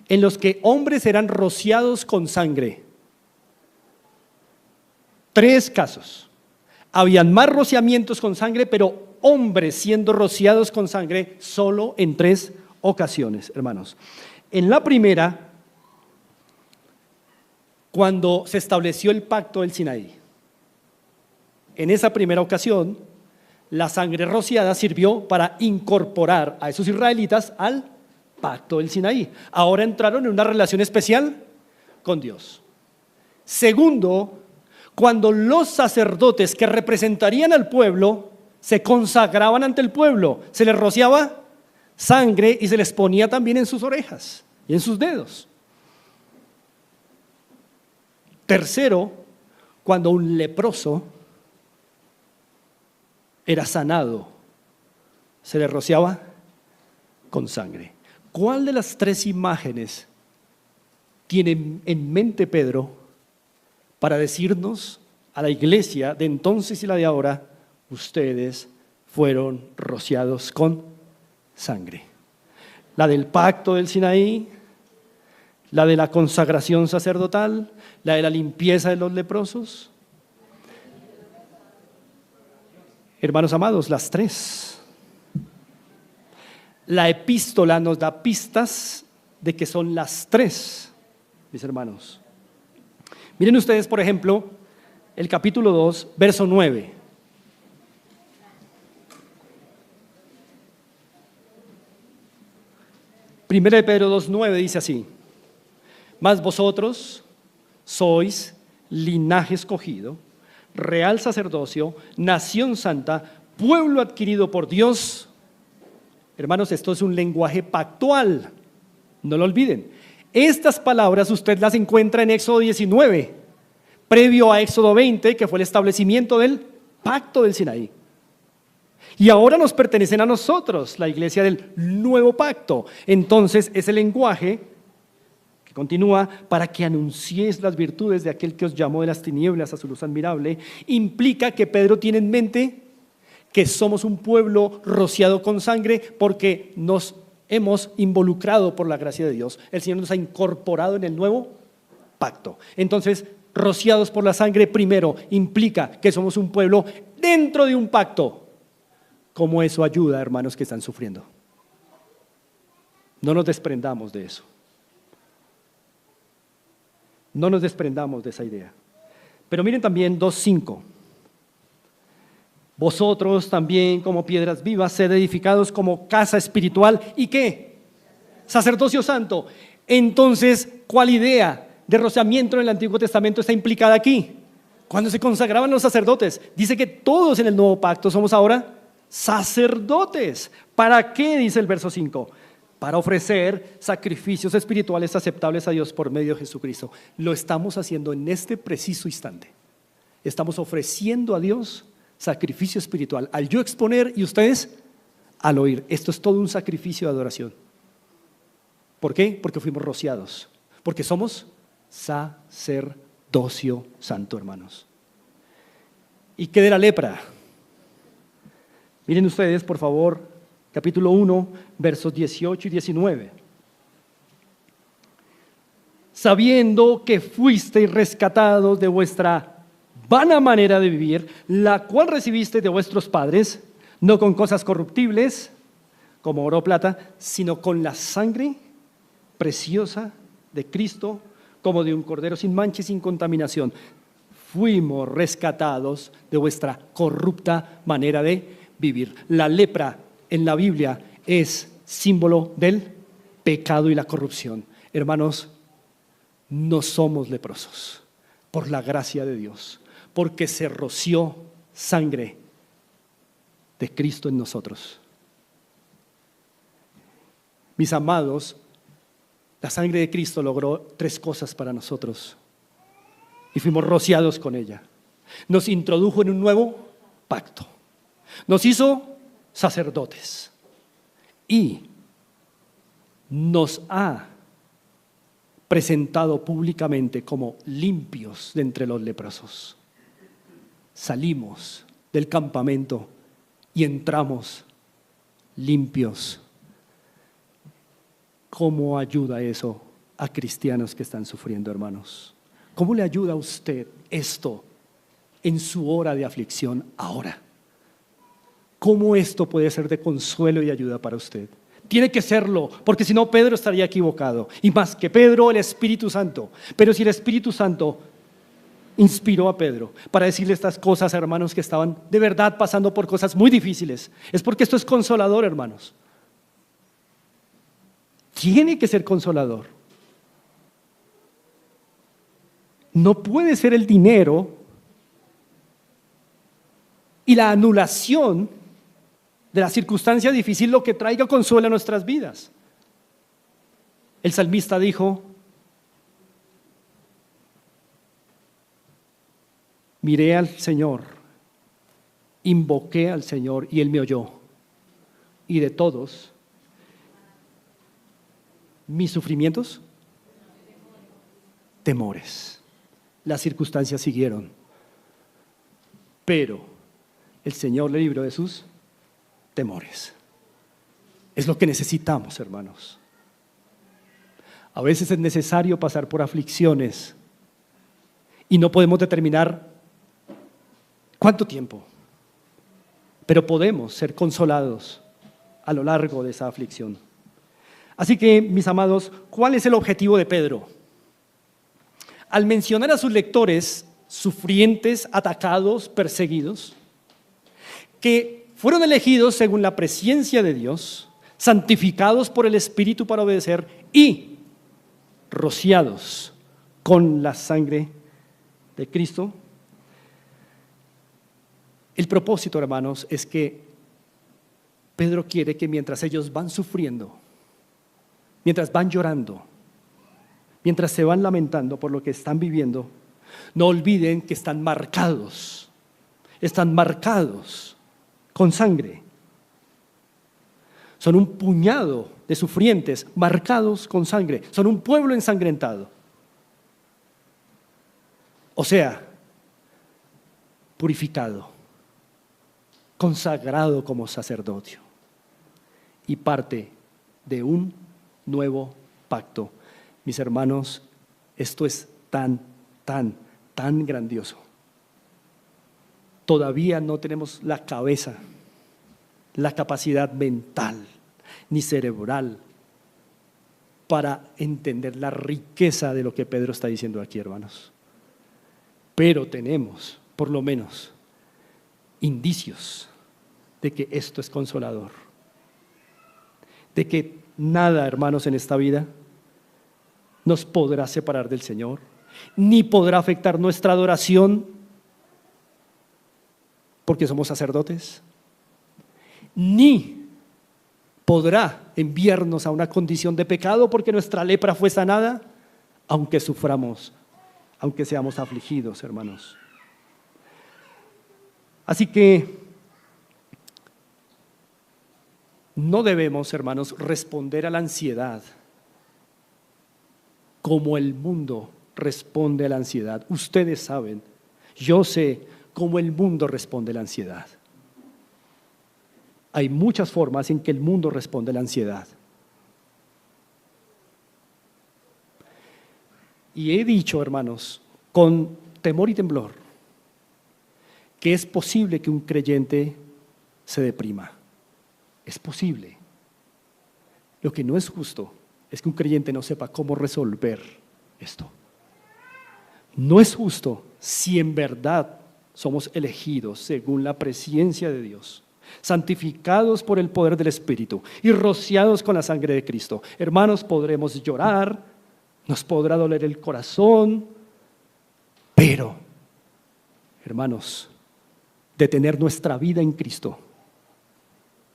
en los que hombres eran rociados con sangre. 3 casos. Habían más rociamientos con sangre, pero hombres siendo rociados con sangre solo en 3 ocasiones, hermanos. En la primera, cuando se estableció el pacto del Sinaí. En esa primera ocasión, la sangre rociada sirvió para incorporar a esos israelitas al pacto del Sinaí. Ahora entraron en una relación especial con Dios. Segundo, cuando los sacerdotes que representarían al pueblo se consagraban ante el pueblo, se les rociaba sangre y se les ponía también en sus orejas y en sus dedos. Tercero, cuando un leproso era sanado, se le rociaba con sangre. ¿Cuál de las 3 imágenes tiene en mente Pedro para decirnos a la iglesia de entonces y la de ahora, ustedes fueron rociados con sangre? La del pacto del Sinaí, la de la consagración sacerdotal, la de la limpieza de los leprosos. Hermanos amados, las 3. La epístola nos da pistas de que son las 3, mis hermanos. Miren ustedes, por ejemplo, el capítulo 2, verso 9. Primera de Pedro 2:9 dice así: mas vosotros sois linaje escogido, real sacerdocio, nación santa, pueblo adquirido por Dios. Hermanos, esto es un lenguaje pactual, no lo olviden. Estas palabras usted las encuentra en Éxodo 19, previo a Éxodo 20, que fue el establecimiento del pacto del Sinaí. Y ahora nos pertenecen a nosotros, la iglesia del nuevo pacto. Entonces, ese lenguaje que continúa, para que anunciéis las virtudes de aquel que os llamó de las tinieblas a su luz admirable, implica que Pedro tiene en mente que somos un pueblo rociado con sangre porque nos hemos involucrado por la gracia de Dios. El Señor nos ha incorporado en el nuevo pacto. Entonces, rociados por la sangre primero implica que somos un pueblo dentro de un pacto. ¿Cómo eso ayuda, hermanos que están sufriendo? No nos desprendamos de eso. No nos desprendamos de esa idea. Pero miren también 2:5. Vosotros también como piedras vivas, sed edificados como casa espiritual. ¿Y qué? Sacerdocio santo. Entonces, ¿cuál idea de rociamiento en el Antiguo Testamento está implicada aquí? Cuando se consagraban los sacerdotes, dice que todos en el nuevo pacto somos ahora sacerdotes. ¿Para qué? Dice el verso 5. Para ofrecer sacrificios espirituales aceptables a Dios por medio de Jesucristo. Lo estamos haciendo en este preciso instante. Estamos ofreciendo a Dios sacrificio espiritual. Al yo exponer y ustedes al oír. Esto es todo un sacrificio de adoración. ¿Por qué? Porque fuimos rociados. Porque somos sacerdocio santo, hermanos. ¿Y qué de la lepra? Miren ustedes, por favor, capítulo 1, versos 18 y 19. Sabiendo que fuisteis rescatados de vuestra vana manera de vivir, la cual recibiste de vuestros padres, no con cosas corruptibles, como oro o plata, sino con la sangre preciosa de Cristo, como de un cordero sin mancha y sin contaminación. Fuimos rescatados de vuestra corrupta manera de vivir. La lepra en la Biblia es símbolo del pecado y la corrupción. Hermanos, no somos leprosos por la gracia de Dios, porque se roció sangre de Cristo en nosotros. Mis amados, la sangre de Cristo logró 3 cosas para nosotros y fuimos rociados con ella. Nos introdujo en un nuevo pacto. Nos hizo sacerdotes y nos ha presentado públicamente como limpios de entre los leprosos. Salimos del campamento y entramos limpios. ¿Cómo ayuda eso a cristianos que están sufriendo, hermanos? ¿Cómo le ayuda a usted esto en su hora de aflicción ahora? ¿Cómo esto puede ser de consuelo y ayuda para usted? Tiene que serlo, porque si no Pedro estaría equivocado. Y más que Pedro, el Espíritu Santo. Pero si el Espíritu Santo inspiró a Pedro para decirle estas cosas a hermanos que estaban de verdad pasando por cosas muy difíciles, es porque esto es consolador, hermanos. Tiene que ser consolador. No puede ser el dinero y la anulación de la circunstancia difícil lo que traiga consuelo a nuestras vidas. El salmista dijo: miré al Señor, invoqué al Señor y Él me oyó. Y de todos mis sufrimientos, temores. Las circunstancias siguieron, pero el Señor le libró de sus temores. Es lo que necesitamos, hermanos. A veces es necesario pasar por aflicciones y no podemos determinar cuánto tiempo, pero podemos ser consolados a lo largo de esa aflicción. Así que, mis amados, ¿cuál es el objetivo de Pedro? Al mencionar a sus lectores sufrientes, atacados, perseguidos, que fueron elegidos según la presciencia de Dios, santificados por el Espíritu para obedecer y rociados con la sangre de Cristo. El propósito, hermanos, es que Pedro quiere que mientras ellos van sufriendo, mientras van llorando, mientras se van lamentando por lo que están viviendo, no olviden que están marcados con sangre. Son un puñado de sufrientes marcados con sangre. Son un pueblo ensangrentado. O sea, purificado, consagrado como sacerdocio y parte de un nuevo pacto. Mis hermanos, esto es tan grandioso. Todavía no tenemos la cabeza, la capacidad mental ni cerebral para entender la riqueza de lo que Pedro está diciendo aquí, hermanos. Pero tenemos, por lo menos, indicios de que esto es consolador, de que nada, hermanos, en esta vida nos podrá separar del Señor, ni podrá afectar nuestra adoración porque somos sacerdotes, ni podrá enviarnos a una condición de pecado porque nuestra lepra fue sanada, aunque suframos, aunque seamos afligidos, hermanos. Así que no debemos, hermanos, responder a la ansiedad como el mundo responde a la ansiedad. Ustedes saben, yo sé cómo el mundo responde a la ansiedad. Hay muchas formas en que el mundo responde a la ansiedad. Y he dicho, hermanos, con temor y temblor, que es posible que un creyente se deprima. Es posible. Lo que no es justo es que un creyente no sepa cómo resolver esto. No es justo si en verdad somos elegidos según la presciencia de Dios, santificados por el poder del Espíritu y rociados con la sangre de Cristo. Hermanos, podremos llorar, nos podrá doler el corazón, pero, hermanos, detener nuestra vida en Cristo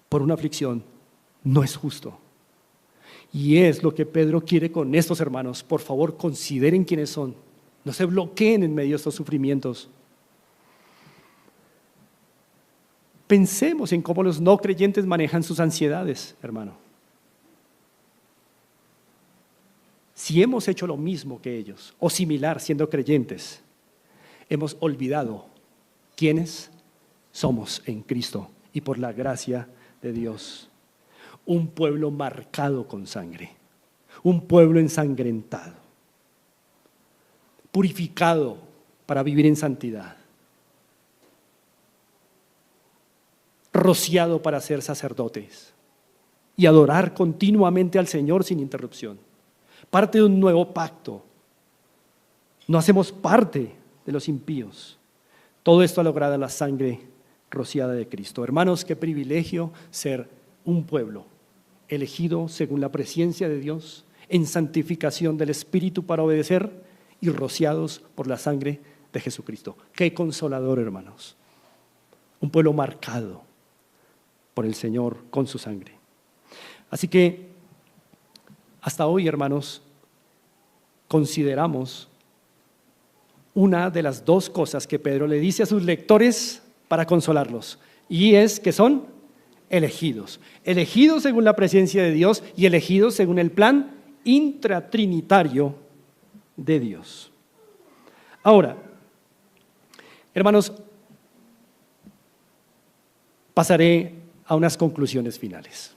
por una aflicción no es justo. Y es lo que Pedro quiere con estos hermanos. Por favor, consideren quiénes son. No se bloqueen en medio de estos sufrimientos. Pensemos en cómo los no creyentes manejan sus ansiedades, hermano. Si hemos hecho lo mismo que ellos, o similar siendo creyentes, hemos olvidado quiénes somos en Cristo y por la gracia de Dios. Un pueblo marcado con sangre, un pueblo ensangrentado, purificado para vivir en santidad, rociado para ser sacerdotes y adorar continuamente al Señor sin interrupción. Parte de un nuevo pacto. No hacemos parte de los impíos. Todo esto ha logrado la sangre rociada de Cristo. Hermanos, qué privilegio ser un pueblo elegido según la presciencia de Dios, en santificación del Espíritu para obedecer y rociados por la sangre de Jesucristo. Qué consolador, hermanos. Un pueblo marcado por el Señor con su sangre. Así que hasta hoy, hermanos, consideramos una de las dos cosas que Pedro le dice a sus lectores para consolarlos, y es que son elegidos. Elegidos según la presencia de Dios y elegidos según el plan intratrinitario de Dios. Ahora, hermanos, pasaré a unas conclusiones finales.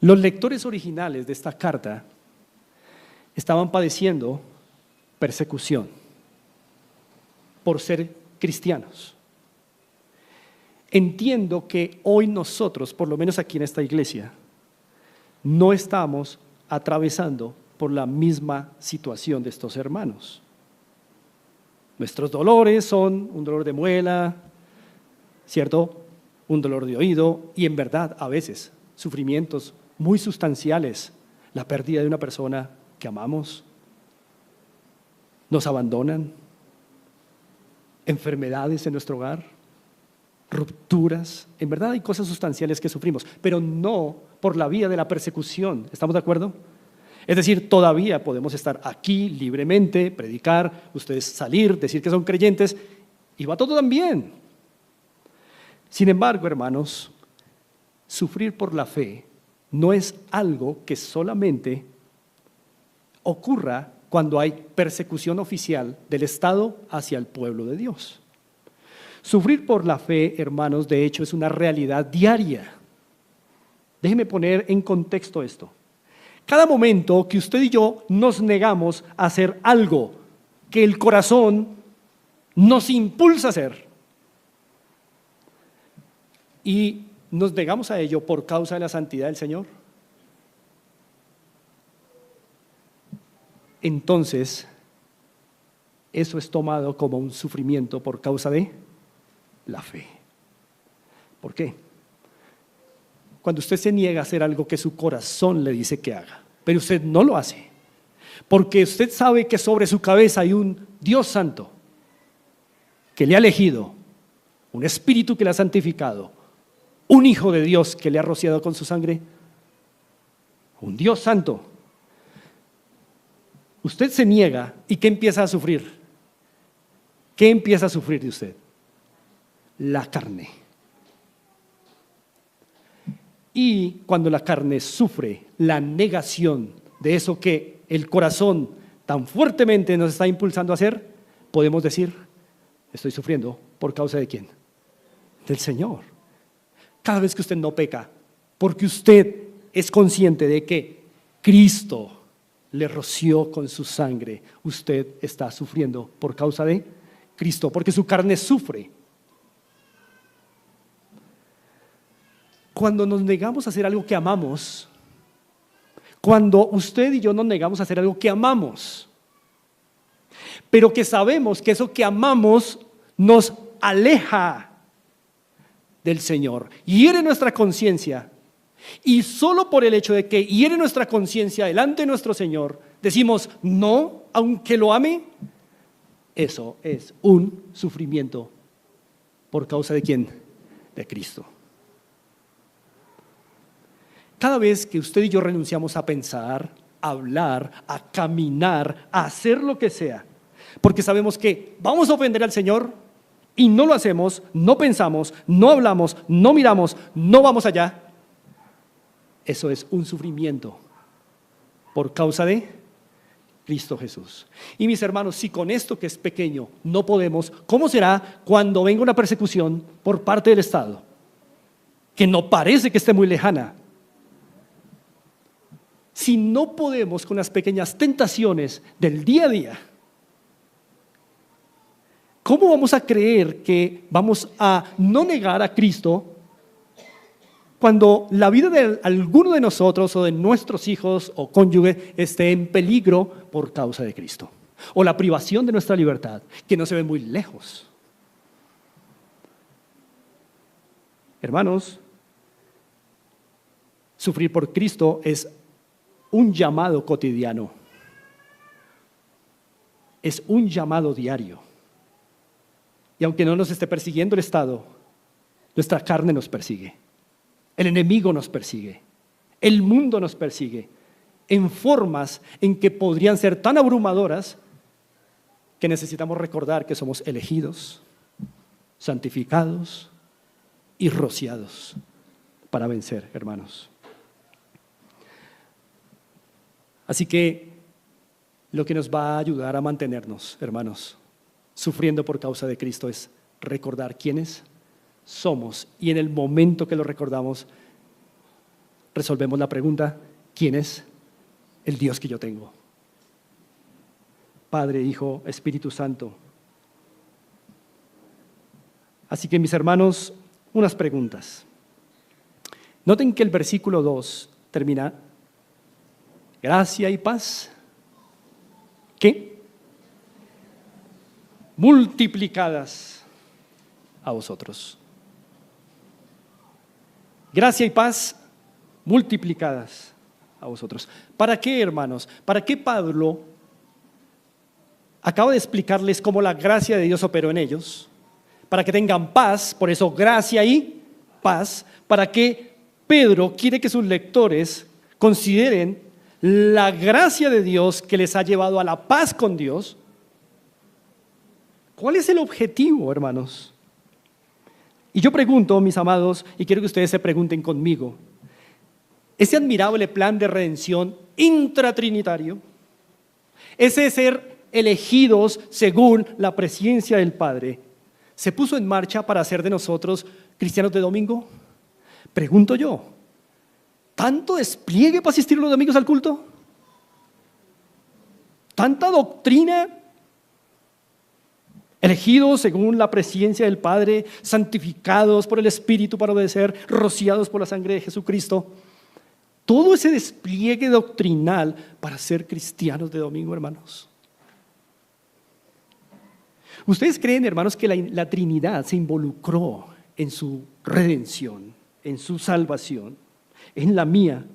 Los lectores originales de esta carta estaban padeciendo persecución por ser cristianos. Entiendo que hoy nosotros, por lo menos aquí en esta iglesia, no estamos atravesando por la misma situación de estos hermanos. Nuestros dolores son un dolor de muela, ¿cierto? Un dolor de oído y en verdad a veces sufrimientos muy sustanciales, la pérdida de una persona que amamos. nos abandonan, enfermedades en nuestro hogar, rupturas. En verdad hay cosas sustanciales que sufrimos, pero no por la vía de la persecución. ¿Estamos de acuerdo? Es decir, todavía podemos estar aquí libremente, predicar, ustedes salir, decir que son creyentes, y va todo tan bien. Sin embargo, hermanos, sufrir por la fe no es algo que solamente ocurra cuando hay persecución oficial del Estado hacia el pueblo de Dios. Sufrir por la fe, hermanos, de hecho es una realidad diaria. Déjenme poner en contexto esto. Cada momento que usted y yo nos negamos a hacer algo que el corazón nos impulsa a hacer y nos negamos a ello por causa de la santidad del Señor, entonces eso es tomado como un sufrimiento por causa de la fe. ¿Por qué? Cuando usted se niega a hacer algo que su corazón le dice que haga, pero usted no lo hace, porque usted sabe que sobre su cabeza hay un Dios santo que le ha elegido, un espíritu que le ha santificado, un hijo de Dios que le ha rociado con su sangre, un Dios santo. Usted se niega y ¿qué empieza a sufrir? ¿Qué empieza a sufrir de usted? La carne. Y cuando la carne sufre la negación de eso que el corazón tan fuertemente nos está impulsando a hacer, podemos decir, estoy sufriendo por causa de ¿quién? Del Señor. Cada vez que usted no peca, porque usted es consciente de que Cristo le roció con su sangre, usted está sufriendo por causa de Cristo, porque su carne sufre. Cuando nos negamos a hacer algo que amamos, cuando usted y yo nos negamos a hacer algo que amamos, pero que sabemos que eso que amamos nos aleja del Señor, hiere nuestra conciencia, y solo por el hecho de que hiere nuestra conciencia delante de nuestro Señor, decimos no, aunque lo ame, eso es un sufrimiento por causa de ¿quién? De Cristo. Cada vez que usted y yo renunciamos a pensar, a hablar, a caminar, a hacer lo que sea, porque sabemos que vamos a ofender al Señor y no lo hacemos, no pensamos, no hablamos, no miramos, no vamos allá, eso es un sufrimiento por causa de Cristo Jesús. Y mis hermanos, si con esto que es pequeño no podemos, ¿cómo será cuando venga una persecución por parte del Estado? Que no parece que esté muy lejana. Si no podemos con las pequeñas tentaciones del día a día, ¿cómo vamos a creer que vamos a no negar a Cristo cuando la vida de alguno de nosotros o de nuestros hijos o cónyuges esté en peligro por causa de Cristo? O la privación de nuestra libertad, que no se ve muy lejos. Hermanos, sufrir por Cristo es un llamado cotidiano, es un llamado diario. Y aunque no nos esté persiguiendo el Estado, nuestra carne nos persigue, el enemigo nos persigue, el mundo nos persigue, en formas en que podrían ser tan abrumadoras que necesitamos recordar que somos elegidos, santificados y rociados para vencer, hermanos. Así que lo que nos va a ayudar a mantenernos, hermanos, sufriendo por causa de Cristo es recordar quiénes somos. Y en el momento que lo recordamos, resolvemos la pregunta, ¿quién es el Dios que yo tengo? Padre, Hijo, Espíritu Santo. Así que mis hermanos, unas preguntas. Noten que el versículo 2 termina: gracia y paz, ¿qué? Multiplicadas a vosotros. Gracia y paz multiplicadas a vosotros. ¿Para qué, hermanos? ¿Para qué Pablo acaba de explicarles cómo la gracia de Dios operó en ellos, para que tengan paz, por eso gracia y paz, para que Pedro quiere que sus lectores consideren la gracia de Dios que les ha llevado a la paz con Dios. ¿Cuál es el objetivo, hermanos? Y yo pregunto, mis amados, y quiero que ustedes se pregunten conmigo, ese admirable plan de redención intratrinitario, ese ser elegidos según la presencia del Padre, ¿se puso en marcha para hacer de nosotros cristianos de domingo? Pregunto yo, ¿tanto despliegue para asistir los domingos al culto? ¿Tanta doctrina? Elegidos según la presencia del Padre, santificados por el Espíritu para obedecer, rociados por la sangre de Jesucristo. Todo ese despliegue doctrinal para ser cristianos de domingo, hermanos. ¿Ustedes creen, hermanos, que la Trinidad se involucró en su redención, en su salvación, en la mía,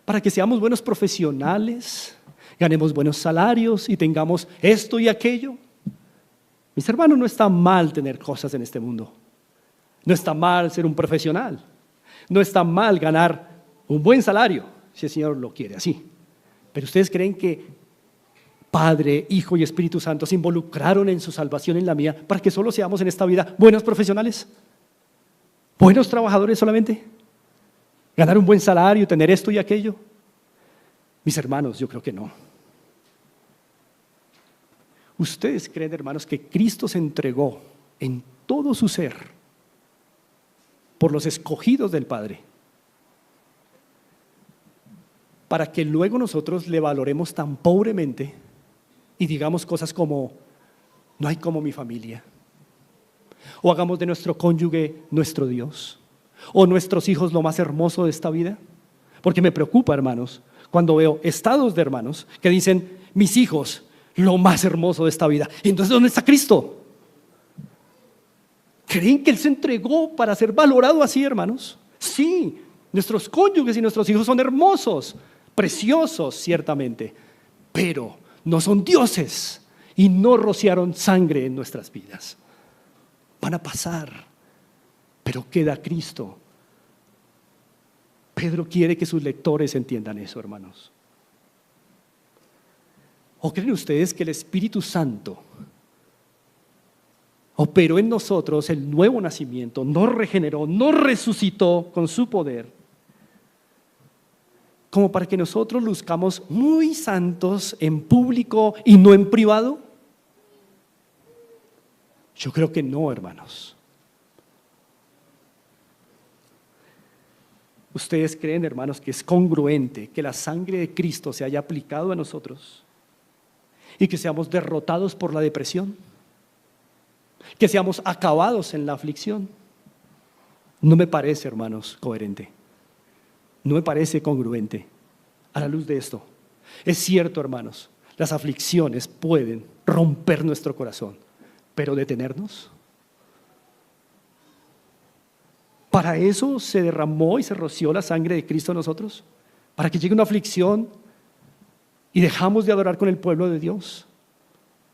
para que seamos buenos profesionales, ganemos buenos salarios y tengamos esto y aquello? Mis hermanos, no está mal tener cosas en este mundo. No está mal ser un profesional. No está mal ganar un buen salario, si el Señor lo quiere así. Pero ¿ustedes creen que Padre, Hijo y Espíritu Santo se involucraron en su salvación, en la mía, para que solo seamos en esta vida buenos profesionales? ¿Buenos trabajadores solamente? ¿Ganar un buen salario, tener esto y aquello? Mis hermanos, yo creo que no. ¿Ustedes creen, hermanos, que Cristo se entregó en todo su ser por los escogidos del Padre, para que luego nosotros le valoremos tan pobremente y digamos cosas como, no hay como mi familia, o hagamos de nuestro cónyuge nuestro Dios, o nuestros hijos lo más hermoso de esta vida? Porque me preocupa, hermanos, cuando veo estados de hermanos que dicen, mis hijos, lo más hermoso de esta vida. ¿Y entonces dónde está Cristo? ¿Creen que Él se entregó para ser valorado así, hermanos? Sí, nuestros cónyuges y nuestros hijos son hermosos, preciosos, ciertamente, pero no son dioses y no rociaron sangre en nuestras vidas. Van a pasar, pero queda Cristo. Pedro quiere que sus lectores entiendan eso, hermanos. ¿O creen ustedes que el Espíritu Santo operó en nosotros el nuevo nacimiento, nos regeneró, nos resucitó con su poder, como para que nosotros luzcamos muy santos en público y no en privado? Yo creo que no, hermanos. ¿Ustedes creen, hermanos, que es congruente que la sangre de Cristo se haya aplicado a nosotros y que seamos derrotados por la depresión, que seamos acabados en la aflicción? No me parece, hermanos, coherente. No me parece congruente a la luz de esto. Es cierto, hermanos, las aflicciones pueden romper nuestro corazón, pero detenernos. ¿Para eso se derramó y se roció la sangre de Cristo en nosotros? ¿Para que llegue una aflicción y dejamos de adorar con el pueblo de Dios?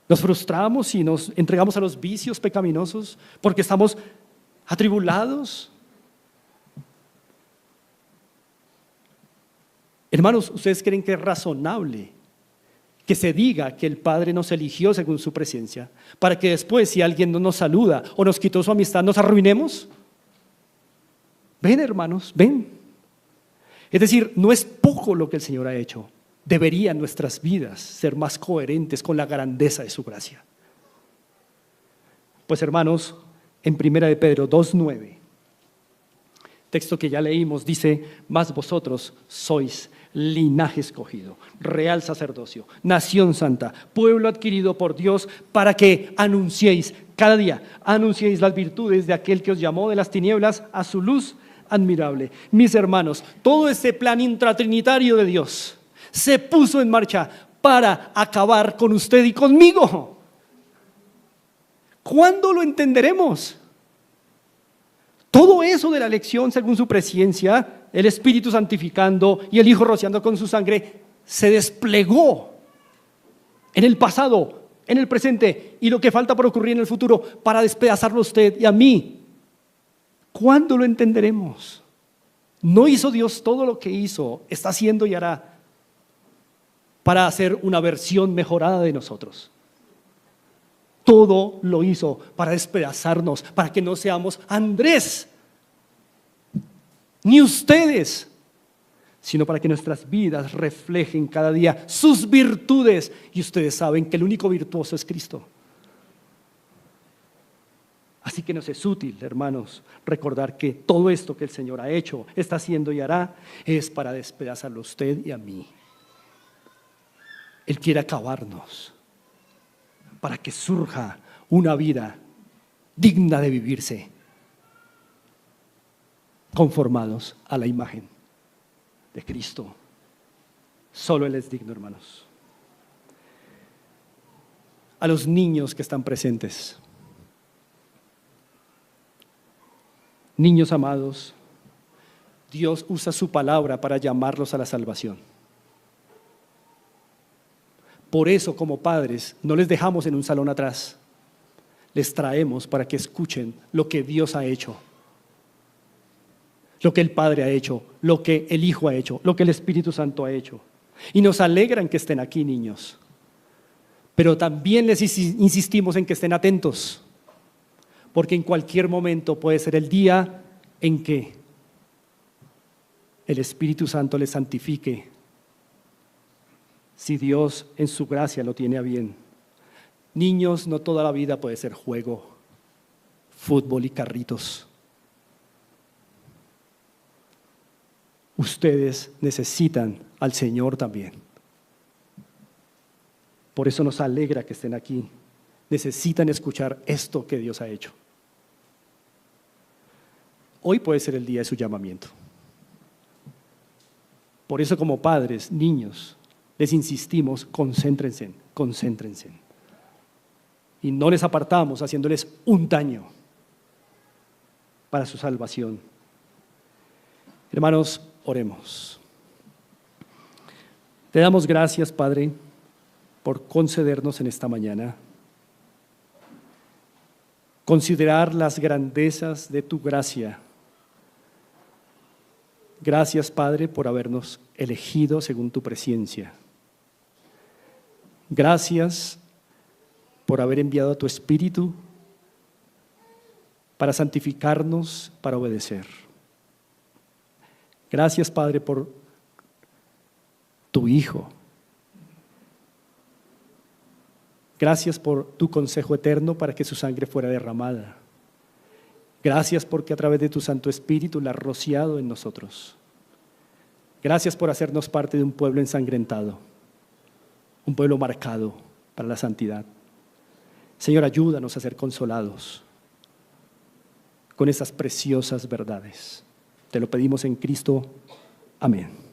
Nos frustramos y nos entregamos a los vicios pecaminosos porque estamos atribulados. Hermanos, ¿ustedes creen que es razonable que se diga que el Padre nos eligió según su presencia para que después, si alguien no nos saluda o nos quitó su amistad, nos arruinemos? Ven, hermanos, ven. Es decir, no es poco lo que el Señor ha hecho. Deberían nuestras vidas ser más coherentes con la grandeza de su gracia. Pues, hermanos, en 1 de Pedro 2:9, texto que ya leímos, dice: mas vosotros sois linaje escogido, real sacerdocio, nación santa, pueblo adquirido por Dios, para que anunciéis cada día, anunciéis las virtudes de aquel que os llamó de las tinieblas a su luz admirable. Mis hermanos, todo este plan intratrinitario de Dios se puso en marcha para acabar con usted y conmigo. ¿Cuándo lo entenderemos? Todo eso de la elección según su presciencia, el Espíritu santificando y el Hijo rociando con su sangre, se desplegó en el pasado en el presente y lo que falta por ocurrir en el futuro para despedazarlo a usted y a mí. ¿Cuándo lo entenderemos? ¿No hizo Dios todo lo que hizo, está haciendo y hará para hacer una versión mejorada de nosotros? Todo lo hizo para despedazarnos, para que no seamos Andrés, ni ustedes, sino para que nuestras vidas reflejen cada día sus virtudes. Y ustedes saben que el único virtuoso es Cristo. Así que nos es útil, hermanos, recordar que todo esto que el Señor ha hecho, está haciendo y hará, es para despedazarlo a usted y a mí. Él quiere acabarnos para que surja una vida digna de vivirse, conformados a la imagen de Cristo. Solo Él es digno, hermanos. A los niños que están presentes, niños amados, Dios usa su palabra para llamarlos a la salvación. Por eso, como padres, no les dejamos en un salón atrás. Les traemos para que escuchen lo que Dios ha hecho, lo que el Padre ha hecho, lo que el Hijo ha hecho, lo que el Espíritu Santo ha hecho. Y nos alegran que estén aquí, niños. Pero también les insistimos en que estén atentos, porque en cualquier momento puede ser el día en que el Espíritu Santo les santifique, si Dios en su gracia lo tiene a bien. Niños, no toda la vida puede ser juego, fútbol y carritos. Ustedes necesitan al Señor también. Por eso nos alegra que estén aquí. Necesitan escuchar esto que Dios ha hecho. Hoy puede ser el día de su llamamiento. Por eso, como padres, niños, les insistimos, concéntrense. Y no les apartamos haciéndoles un daño para su salvación. Hermanos, oremos. Te damos gracias, Padre, por concedernos en esta mañana considerar las grandezas de tu gracia. Gracias, Padre, por habernos elegido según tu presciencia. Gracias por haber enviado a tu Espíritu para santificarnos, para obedecer. Gracias, Padre, por tu Hijo. Gracias por tu consejo eterno para que su sangre fuera derramada. Gracias porque a través de tu Santo Espíritu la has rociado en nosotros. Gracias por hacernos parte de un pueblo ensangrentado, un pueblo marcado para la santidad. Señor, ayúdanos a ser consolados con estas preciosas verdades. Te lo pedimos en Cristo. Amén.